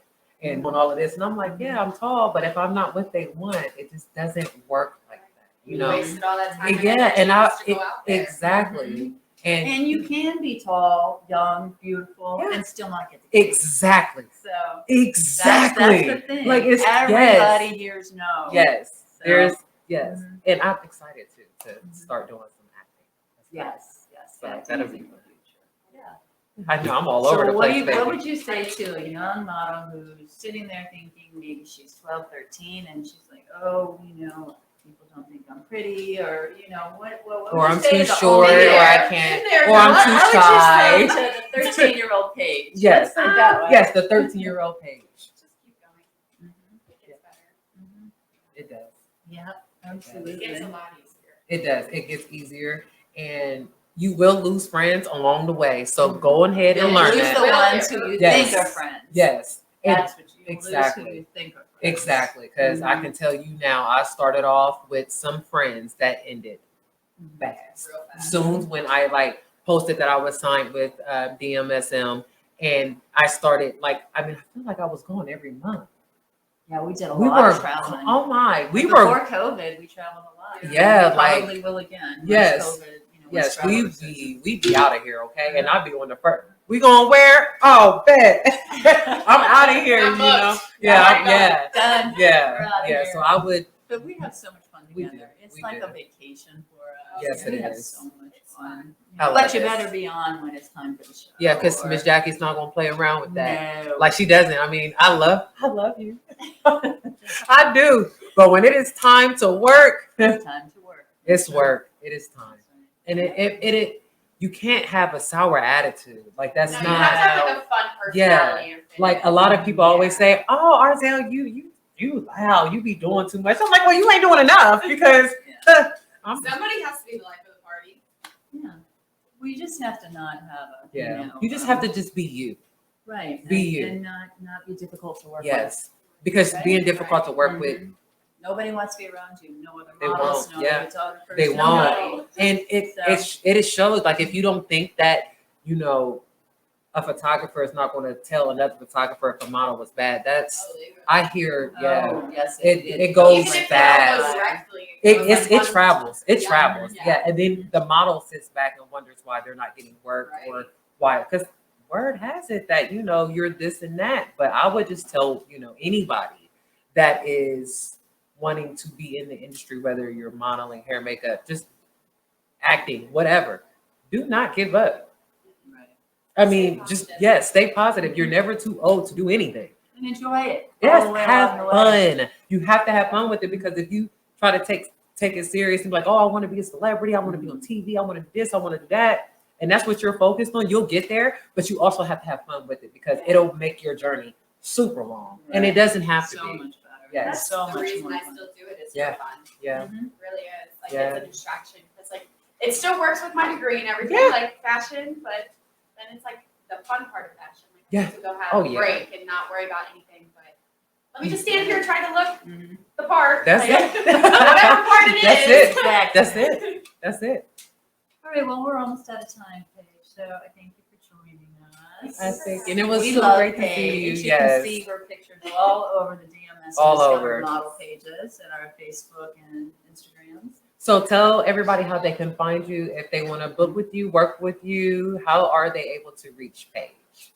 and doing all of this. And I'm like, yeah, I'm tall, but if I'm not what they want, it just doesn't work like that. You know? Wasted all that time. Exactly. And you can be tall, young, beautiful, and still not get the exactly. So exactly. That's the thing. Like it's everybody here's no. Yes. So, There's and I'm excited to start doing some acting. Yes. So that'll be fun. Yeah. I know I'm all over the place. What would you say to a young model who's sitting there thinking maybe she's 12, 13 and she's like, oh, people don't think I'm pretty, or what or I'm too to short, or I can't, or I'm too shy. What would you say to the 13-year-old Paige? Yes, Let's put it that way. Yes, the 13-year-old Paige. Just keep going. It gets better. It does. Yeah, absolutely. It gets a lot easier. It does. It gets easier, and you will lose friends along the way. So go ahead and learn lose that. the ones who you think are friends. Yes. That's what you exactly. lose who you think are friends. Exactly, because I can tell you now, I started off with some friends that ended fast. Real fast. Soon when I posted that I was signed with DMSM, and I started I feel like I was going every month. Yeah, we did a lot of traveling. Oh my, before COVID, we traveled a lot. Yeah, we probably will again. Yes, COVID, yes, we be out of here, okay, and I'll be on the first. We gonna wear? Oh, bet. I'm out of here, Done. Yeah. So I would. But we have so much fun together. It's like a vacation for us. Yes, it have is. so much fun. But you better be on when it's time for the show. Yeah, because Miss Jackie's not gonna play around with that. No. Like she doesn't. I mean, I love you. I do. But when it is time to work, it's time to work. It's work. It is time. And it you can't have a sour attitude. Like that's not you have to have a fun personality. Like a lot of people always say, "Oh, Arzell, you loud, you be doing too much." I'm like, "Well, you ain't doing enough because somebody has to be the life of the party." Yeah, we just have to not have a. You just have to just be you. Right. Be you and not be difficult to work with. Yes, because being difficult to work with. Nobody wants to be around you. No other They models, won't. no Yeah. other photographers. They nobody. won't. And it shows. Like if you don't think that a photographer is not going to tell another photographer if a model was bad. I hear. Yes, it goes Even if fast. It travels. It travels. Yeah. Yeah, and then the model sits back and wonders why they're not getting work or why because word has it that you're this and that. But I would just tell anybody that is wanting to be in the industry, whether you're modeling, hair, makeup, just acting, whatever, do not give up. Right. I mean, stay positive. You're never too old to do anything. And enjoy it. Yes, have fun. You have to have fun with it because if you try to take it serious and be like, oh, I want to be a celebrity, I want to be on TV, I want to do this, I want to do that, and that's what you're focused on, you'll get there, but you also have to have fun with it because it'll make your journey super long. Right. And it doesn't have to be. Much better. Yes. That's so the much reason more I fun. still do it is Yeah. for fun. Yeah. It really is. Like Yeah. it's a distraction. It's like it still works with my degree and everything, like fashion, but then it's like the fun part of fashion. Like I get to go have a break and not worry about anything. But let me just stand here trying to look the part. That's it. Whatever part it That's is. it. That's it. All right, well, we're almost out of time, Paige. So I thank you for joining us. I think, and it was We so love great to see Paige. you. You can see her pictures all over the DMSM DMSM All Discovered over. Model pages and our Facebook and Instagrams. So tell everybody how they can find you if they want to book with you, work with you. How are they able to reach Paige?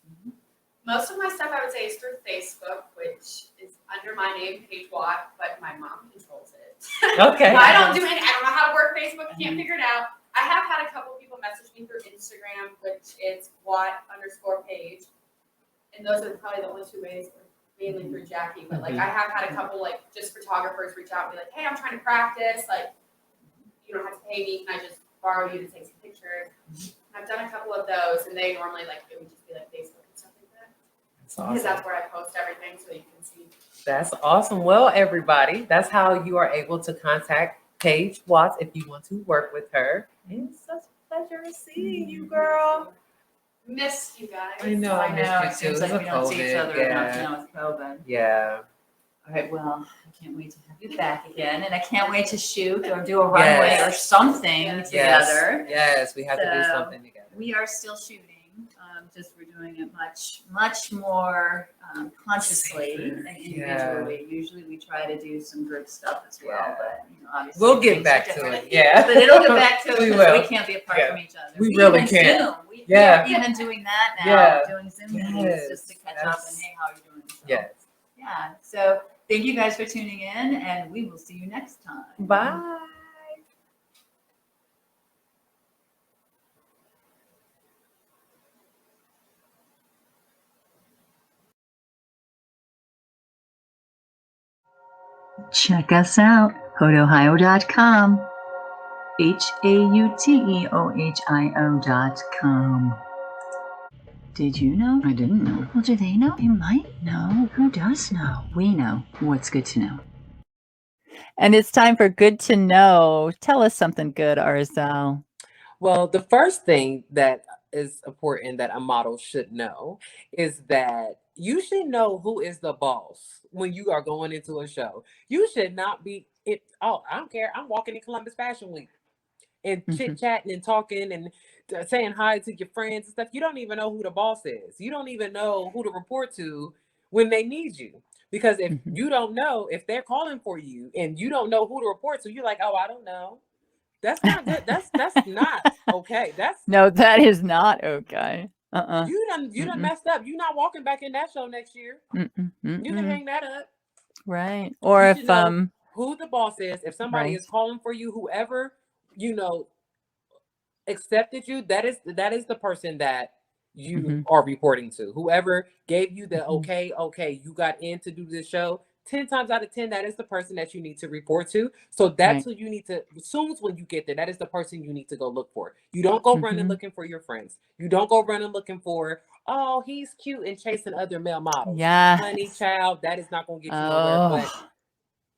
Most of my stuff I would say is through Facebook, which is under my name, Paige Watt, but my mom controls it. Okay. I don't know how to work Facebook, can't figure it out. I have had a couple people message me through Instagram, which is Watt_Paige. And those are probably the only two ways, mainly through Jackie. But like I have had a couple like just photographers reach out and be like, hey, I'm trying to practice. Like, you don't have to pay me. Can I just borrow you to take some pictures? I've done a couple of those, and they normally like it would just be like Facebook and stuff like that. Because that's where I post everything, so you can see. That's awesome. Well, everybody, that's how you are able to contact Paige Watts if you want to work with her. It's such a pleasure seeing you, girl. Missed you guys. I know. I know. It missed you seems too. like we don't see each COVID, other enough now with COVID. Yeah. All right, well, I can't wait to have you back again, and I can't wait to shoot or do a runway or something together. Yes, we have to do So, something together. We are still shooting, just we're doing it much more consciously than individually. Usually we try to do some group stuff as well, but obviously we'll get things back are to different. it. Yeah, But it'll get back to it We because will. we can't be apart from each other. We really even can't. Zoom. We are even doing that now, doing Zoom meetings Yes. just to catch up and hey, how are you doing? So, Yes. yeah. So thank you guys for tuning in, and we will see you next time. Bye. Check us out, hauteohio.com. HAUTEOHIO.com. Did you know? I didn't know. Well, do they know? They might know. Who does know? We know what's good to know. And it's time for Good to Know. Tell us something good, Arzell. Well, the first thing that is important that a model should know is that you should know who is the boss when you are going into a show. You should not be it. Oh, I don't care. I'm walking in Columbus Fashion Week and chit-chatting and talking and saying hi to your friends and stuff. You don't even know who the boss is. You don't even know who to report to when they need you. Because if you don't know, if they're calling for you and you don't know who to report to, you're like, oh, I don't know. That's not good. That's not okay. No, that is not okay. You done messed up. You're not walking back in that show next year. You can hang that up. Right. Or you if know who the boss is, if somebody right. is calling for you, whoever accepted you, that is the person that you are reporting to. Whoever gave you the okay, you got in to do this show. 10 times out of 10, that is the person that you need to report to. So that's who you need to, as soon as when you get there, that is the person you need to go look for. You don't go running looking for your friends. You don't go running looking for, oh, he's cute and chasing other male models. Yeah. Honey child, that is not going to get you nowhere. But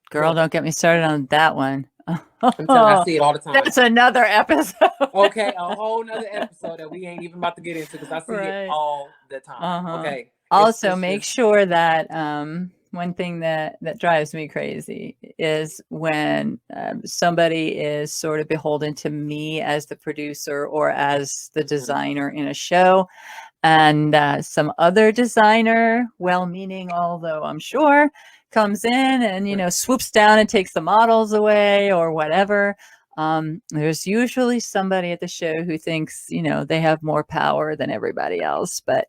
girl, don't get me started on that one. I'm telling you, I see it all the time. That's another episode. Okay, a whole nother episode that we ain't even about to get into because I see it all the time. Okay. Also, make sure that one thing that drives me crazy is when somebody is sort of beholden to me as the producer or as the designer in a show, and some other designer, well-meaning, although I'm sure, comes in and swoops down and takes the models away or whatever. There's usually somebody at the show who thinks they have more power than everybody else, but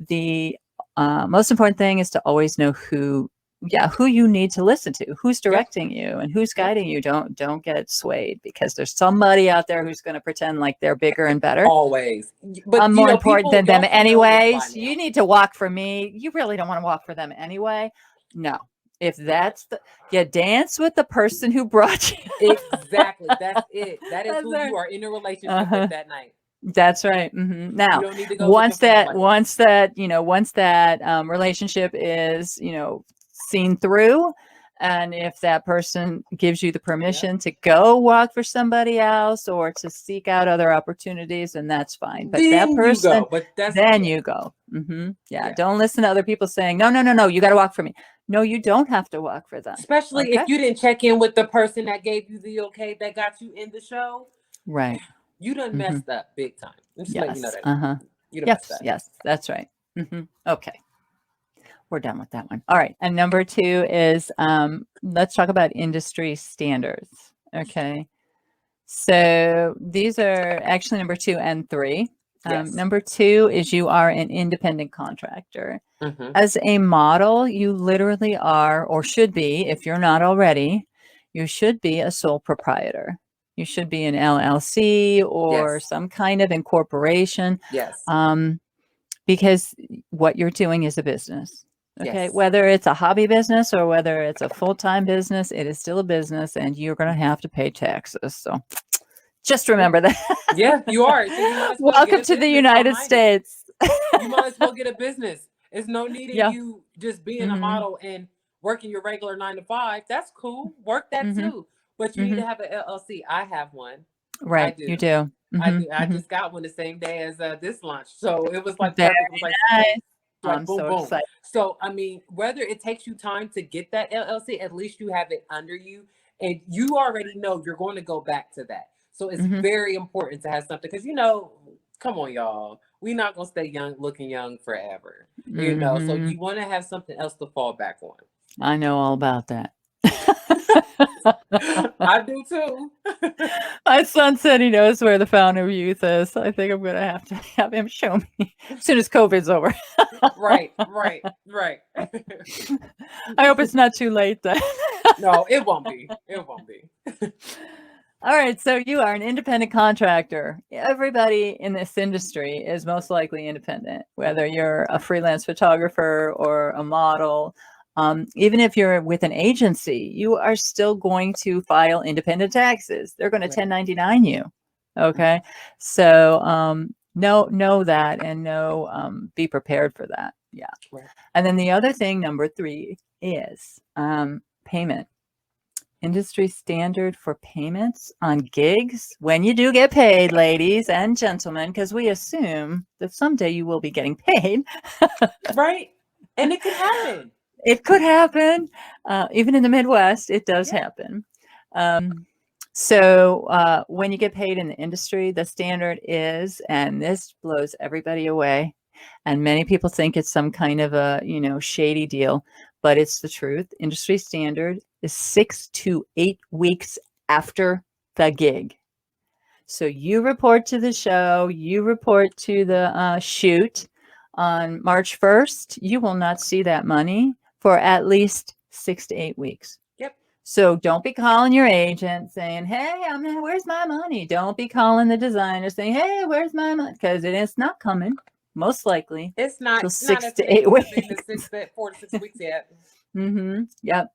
the most important thing is to always know who you need to listen to, who's directing you and who's guiding you. Don't get swayed because there's somebody out there who's going to pretend like they're bigger and better. Always. But I'm more important than them anyways. You need to walk for me. You really don't want to walk for them anyway. No. If that's you dance with the person who brought you. Exactly. That's it. That is who you are in a relationship with that night. That's right. Now, once that relationship is, seen through, and if that person gives you the permission to go walk for somebody else or to seek out other opportunities, then that's fine. But then that person, you go. Yeah. Don't listen to other people saying, no, you got to walk for me. No, you don't have to walk for them. Especially if you didn't check in with the person that gave you the okay that got you in the show. Right. You done messed up big time. I'm just letting you know that. You done messed up. Yes, that's right. Okay. we're done with that one. All right. And number 2 is let's talk about industry standards. Okay. So these are actually number 2 and 3. Yes. Number 2 is you are an independent contractor. Mm-hmm. As a model, you literally are, or should be, if you're not already, you should be a sole proprietor. You should be an LLC or Yes. some kind of incorporation. Yes. Because what you're doing is a business. Okay. Yes. Whether it's a hobby business or whether it's a full-time business, it is still a business and you're going to have to pay taxes. So just remember that. Yeah, you are. So you might as well Welcome get a to the business United behind it. States. You might as well get a business. It's no need in Yeah. you just being a Mhm. model and working your regular 9 to 5. That's cool. Work that Mhm. too. But you need to have an LLC. I have one. Right. do. You do. I Mhm, do. I mhm. just got one the same day as this lunch. So it was like Very perfect. It was like, nice. like I'm boom, so boom. excited. So, I mean, whether it takes you time to get that LLC, at least you have it under you and you already know you're going to go back to that. So it's Mhm. very important to have something because, you know, come on, y'all. We're not going to stay young, looking young forever, you know? So Mhm. you want to have something else to fall back on. I know all about that. I do too. My son said he knows where the Fountain of Youth is. So I think I'm going to have him show me as soon as COVID's over. Right. I hope it's not too late then. No, it won't be. It won't be. All right. So you are an independent contractor. Everybody in this industry is most likely independent, whether you're a freelance photographer or a model. Even if you're with an agency, you are still going to file independent taxes. They're going to Right. 1099 you. Okay. So know that and be prepared for that. Yeah. Right. And then the other thing, number 3, is payment. Industry standard for payments on gigs when you do get paid, ladies and gentlemen, because we assume that someday you will be getting paid. Right. And it could happen. It could happen. Even in the Midwest, it does happen. So when you get paid in the industry, the standard is, and this blows everybody away, and many people think it's some kind of a, shady deal, but it's the truth. Industry standard is 6 to 8 weeks after the gig. So you report to the show, you report to the shoot on March 1st, you will not see that money for at least 6 to 8 weeks. Yep. So don't be calling your agent saying, hey, where's my money? Don't be calling the designer saying, hey, where's my money? Because it is not coming, most likely. It's not. till It's 6 not to 8 weeks. 4 to 6 weeks yet. Mm-hmm. Yep.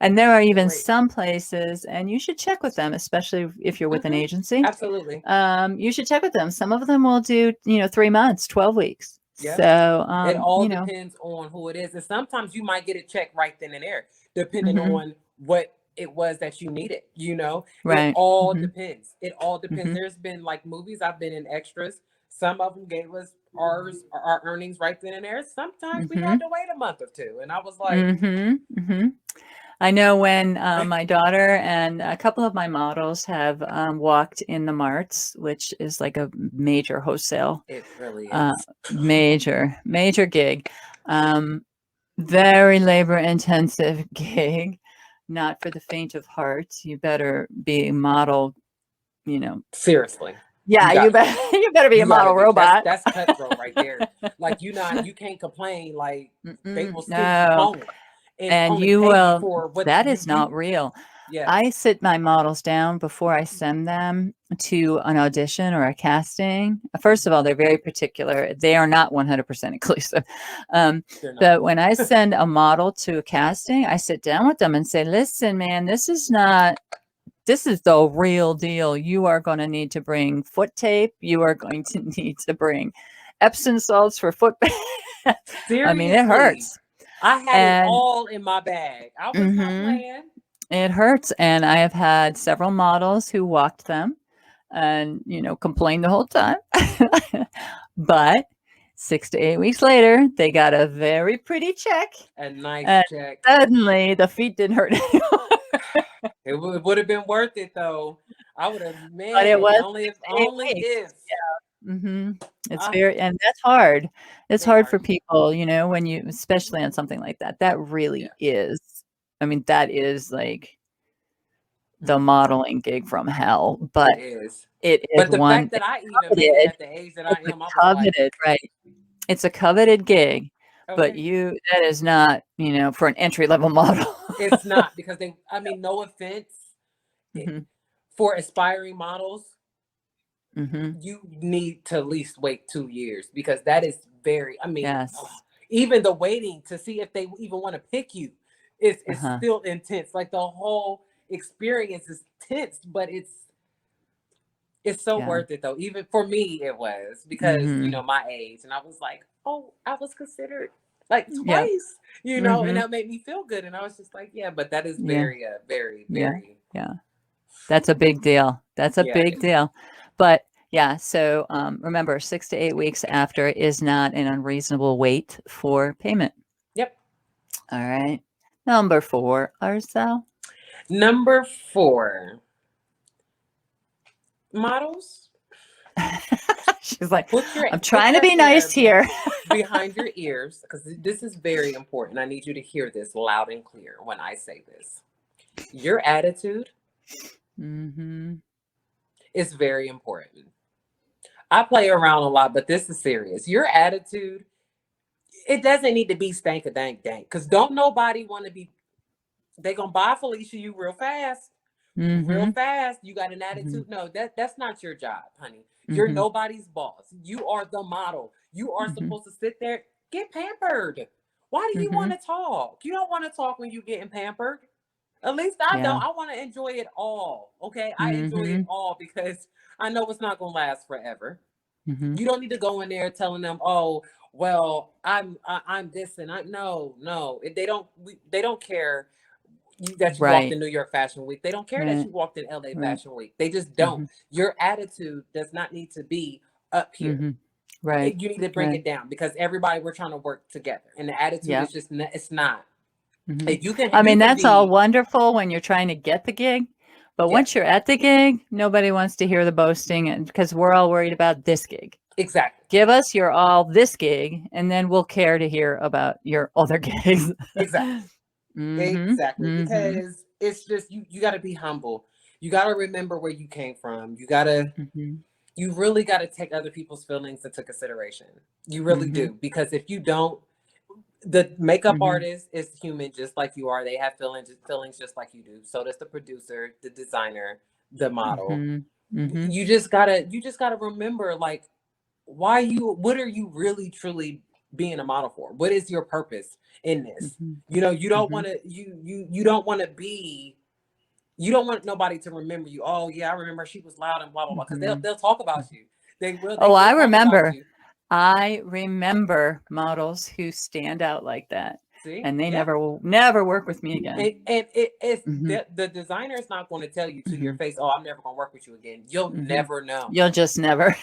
And there are even Great. some places, and you should check with them, especially if you're with an agency. Absolutely. You should check with them. Some of them will do, 3 months, 12 weeks. Yeah. So it all depends on who it is. And sometimes you might get a check right then and there, depending on what it was that you needed, Right. It all depends. It all depends. Mhm. There's been like movies, I've been in extras. Some of them gave us our earnings right then and there. Sometimes we had to wait a month or two. And I was like, I know when my daughter and a couple of my models have walked in the Marts, which is like a major wholesale. It really is. Major gig. Very labor intensive gig, not for the faint of heart. You better be a model, Seriously. Yeah, you better be a model robot. That's cutthroat right there. Like you can't complain. Like they will stick no. you home. And you will. That is not real. Yeah. I sit my models down before I send them to an audition or a casting. First of all, they're very particular. They are not 100% inclusive. But when I send a model to a casting, I sit down with them and say, listen, man, this is the real deal. You are going to need to bring foot tape. You are going to need to bring Epsom salts for foot. Seriously? I mean, it hurts. I had it all in my bag. I was not playing. It hurts. And I have had several models who walked them and, complained the whole time. But 6 to 8 weeks later, they got a very pretty check. A nice check. Suddenly, the feet didn't hurt anymore. It would have been worth it, though. I would have, man. But it was only if. Yeah. It's Ah, very, and that's hard. It's they hard are. for people, when you, especially on something like that. That really Yeah. is, I mean, that is like the Mhm. modeling gig from hell, but It is. it is But the one, fact that it's I even made it coveted. at the age that I It's a am, I was like, coveted, right. It's a coveted gig, but okay. that is not, for an entry level model. It's not because I mean, no offense, it, hmm for aspiring models, hmm you need to at least wait 2 years because that is very, I mean, Yes. even the waiting to see if they even want to pick you is Uh-huh. still intense. Like the whole experience is tense, but it's so Yeah. worth it though. Even for me, it was because hmm my age, and I was like, oh, I was considered like Yep. twice, and hmm that made me feel good. And I was just like, yeah, but that is Yeah. very, very, Yeah. very, Yeah. That's a big deal. That's a yeah, it big is. deal. But yeah, so remember, 6 to 8 weeks after is not an unreasonable wait for payment. Yep. All right. Number 4, Arcel. Number 4, models. She's like, I'm Put trying to your be nice hair here. behind your ears because this is very important. I need you to hear this loud and clear when I say this. Your attitude hmm is very important. I play around a lot, but this is serious. Your attitude, it doesn't need to be stank a dank dank because don't nobody want to be. They gonna buy Felicia you real fast. Real hmm fast. You got an hmm attitude. No, that's not your job, honey. You're hmm nobody's boss. You are the model. You are hmm supposed to sit there, get pampered. Why do you want hmm to talk? You don't want to talk when you're getting pampered. At least I Yeah. don't. I want to enjoy it all. Okay. I enjoy it hmm all because I know it's not gonna last forever. hmm You don't need to go in there telling them, oh, well, I'm this and I no. They don't care that you walked Right. in New York Fashion Week. They don't care that Right. you walked in LA Right. Fashion Week. They just don't. hmm Your attitude does not need to be up here. hmm Right. You need to bring Right. it down because everybody we're trying to work together, and the attitude Yeah. is just it's not. hmm I You mean, can that's all be wonderful when you're trying to get the gig, but yes, once you're at the gig, nobody wants to hear the boasting, and because we're all worried about this gig. exactly, Give us your all this gig, and then we'll care to hear about your other gigs. exactly, hmm exactly. hmm Because it's just you got to be humble. You got to remember where you came from. You really got to take other people's feelings into consideration. You really hmm do because if you don't, the makeup hmm artist is human just like you are. They have feelings just like you do. So does the producer, the designer, the model. hmm hmm You just gotta remember like what are you really truly being a model for? What is your purpose in this? hmm You don't hmm want to you don't want to be you don't want nobody to remember you. Oh yeah, I remember she was loud and blah blah blah. Because hmm they'll talk about you. They Oh, will I talk about remember. you. I remember models who stand out like that, See? and they Yeah. never work with me again. It's hmm the designer is not going to tell you to your hmm face, "Oh, I'm never going to work with you again." You'll hmm never know. You'll just never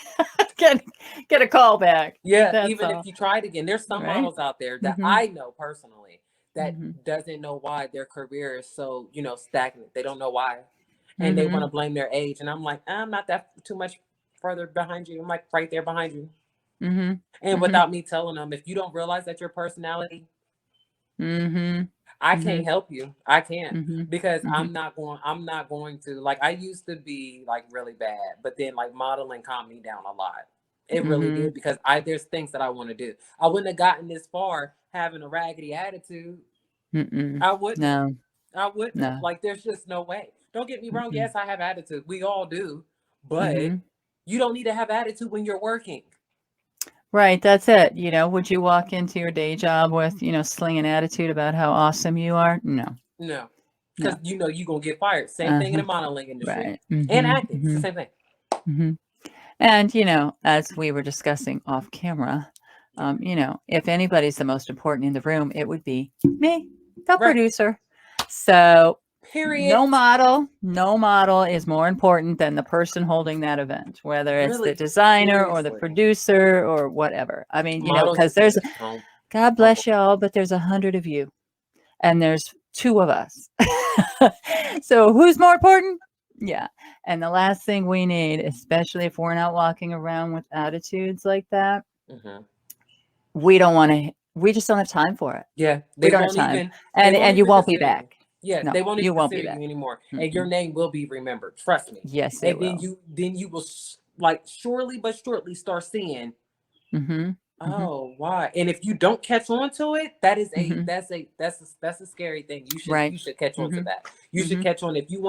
get get a call back. Yeah, That's even if all, you try it again, there's some right? models out there that Mm-hmm. I know personally that Mm-hmm. doesn't know why their career is so stagnant. They don't know why, and they want Mm-hmm. to blame their age. And I'm like, I'm not that too much further behind you. I'm like right there behind you. Mm-hmm. And Mm-hmm. without me telling them, if you don't realize that your personality, Mm-hmm. I Mm-hmm. can't help you. I can't Mm-hmm. because Mm-hmm. I'm not going to like I used to be like really bad, but then like modeling calmed me down a lot. It really Mm-hmm. did because there's things that I want to do. I wouldn't have gotten this far having a raggedy attitude. Mm-mm. I wouldn't have. No, I wouldn't have. no. Like there's just no way. Don't get me wrong. Mm-mm. Yes, I have attitude. We all do. But Mm-hmm. you don't need to have attitude when you're working. Right, that's it. Would you walk into your day job with, slinging attitude about how awesome you are? No, No. no. Because you're gonna get fired. Same thing in Uh-huh. the modeling industry. Right. And Mm-hmm. acting. It's the Mm-hmm. same thing. Mm-hmm. And, as we were discussing off camera, Yeah. if anybody's the most important in the room, it would be me, the Right. producer. So Period. no model is more important than the person holding that event, whether it's the Really, designer or the seriously. producer or whatever. I mean, Models because just need there's, to God humble. bless y'all, but there's 100 of you and there's 2 of us. So who's more important? Yeah. And the last thing we need, especially if we're not walking around with attitudes like that, Mhm. we don't want to, we just don't have time for it. Yeah, We they don't have won't time. even. They won't And you even won't be consider you. back. Yeah, No, they won't you even won't be consider back. you anymore, and your name will be remembered. Trust me. Yes, it And will. then you will like surely but surely start seeing. Mm-hmm. Oh, why? And if you don't catch on to it, that is Mm-hmm. that's a scary thing. Right. You should catch on to Mm-hmm. that. You should Mm-hmm. catch on if you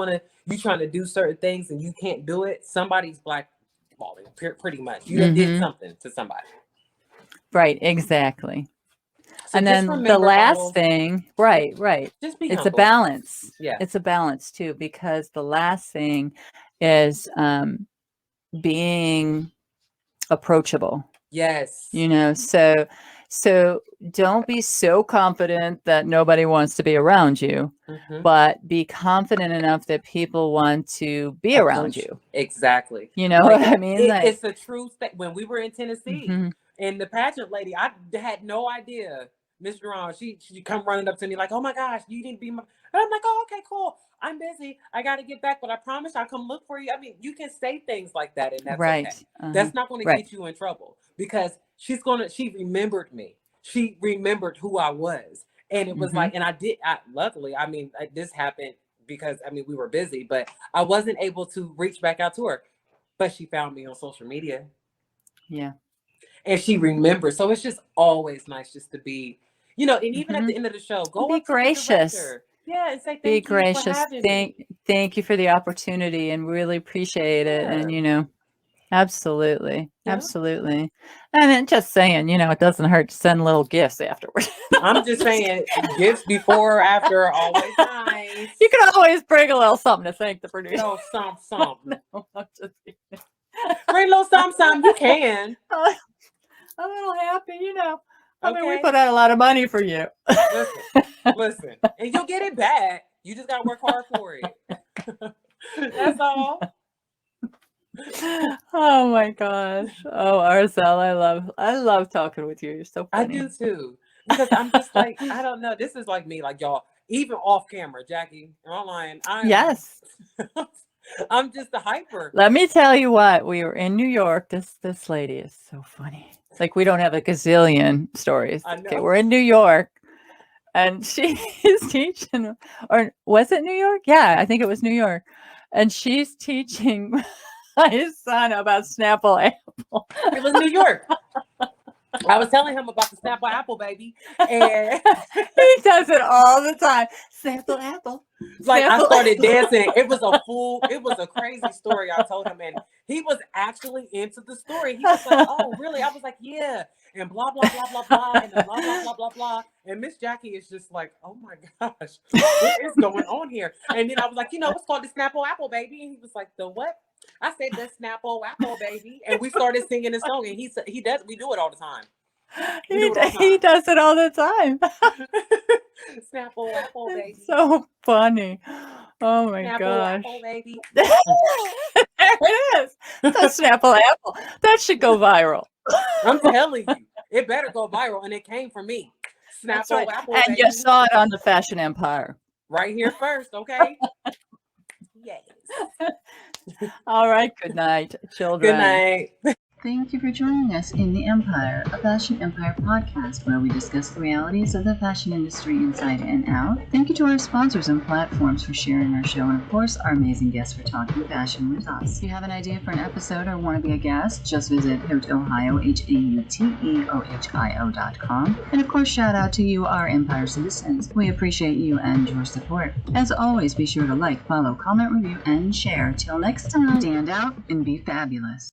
trying to do certain things and you can't do it. Somebody's blackballing pretty much. You done did Mm-hmm. something to somebody. Right. Exactly. So And just then the remember, last models, thing, right, right. just be It's a humble. balance. Yeah. It's a balance too, because the last thing is being approachable. Yes. You know, so don't be so confident that nobody wants to be around you, Mhm. but be confident enough that people want to be around Approach you. Exactly. You know Like what I mean? Like, it's a true state. When we were in Tennessee mhm, and the pageant lady, I had no idea. Miss Durand, she come running up to me like, "Oh my gosh, you didn't be my." And I'm like, "Oh, okay, cool. I'm busy. I got to get back, but I promise I'll come look for you." I mean, you can say things like that, and that's right, okay. That's not going to right. get you in trouble because she remembered me. She remembered who I was, and it was Hmm. like, and luckily, I mean, this happened because I mean we were busy, but I wasn't able to reach back out to her, but she found me on social media Yeah. and she remembered. So it's just always nice just to be, and even at Hmm. the end of the show, go Be up to the gracious. director. Yeah, and say Be thank you for gracious. having me. Thank you for the opportunity, and really appreciate it. Yeah. And absolutely, Yeah. absolutely. And then just saying, it doesn't hurt to send little gifts afterwards. I'm just saying gifts before or after are always nice. You can always bring a little something to thank the producer. No, something. No, I'm just kidding. Bring a little something. You can. A little happy, I mean, we Okay. put out a lot of money for you. Listen. And you'll get it back. You just gotta work hard for it. That's all. Oh my gosh. Oh, Arcel, I love talking with you. You're so I funny. do too. Because I'm just like, I don't know. This is like me, like y'all, even off camera, Jackie, online. Yes. I'm just a hyper. Let me tell you what, we were in New York. This lady is so funny. It's like we don't have a gazillion stories. I know. Okay, we're in New York and she is teaching, or was it New York? Yeah, I think it was New York. And she's teaching my son about Snapple apple. It was New York. I was telling him about the Snapple apple, baby. And he does it all the time. Snapple apple. like I Snapple started apple. dancing. It was a crazy story I told him. And he was actually into the story. He was like, "Oh, really?" I was like, "Yeah." And blah, blah, blah, blah, blah. And then blah, blah, blah, blah, blah. And Miss Jackie is just like, "Oh my gosh, what is going on here?" And then I was like, "It's called the Snapple apple, baby." And he was like, "The what?" I said, "The Snapple apple, baby." And we started singing the song. And we do it all the time. He does it all the time. Snapple apple, baby. It's so funny. Oh my Snapple gosh. apple, baby. There it is. The Snapple apple. That should go viral. I'm telling you, it better go viral. And it came from me. That's Snapple right. apple, And baby. you saw it on the Fashion Empire. Right here first, okay? Yes. All right. Good night, children. Good night. Thank you for joining us in The Empire, a Fashion Empire podcast where we discuss the realities of the fashion industry inside and out. Thank you to our sponsors and platforms for sharing our show, and of course, our amazing guests for talking fashion with us. If you have an idea for an episode or want to be a guest, just visit HauteOhio, HAUTEOHIO.com. And of course, shout out to you, our Empire citizens. We appreciate you and your support. As always, be sure to like, follow, comment, review, and share. Till next time, stand out and be fabulous.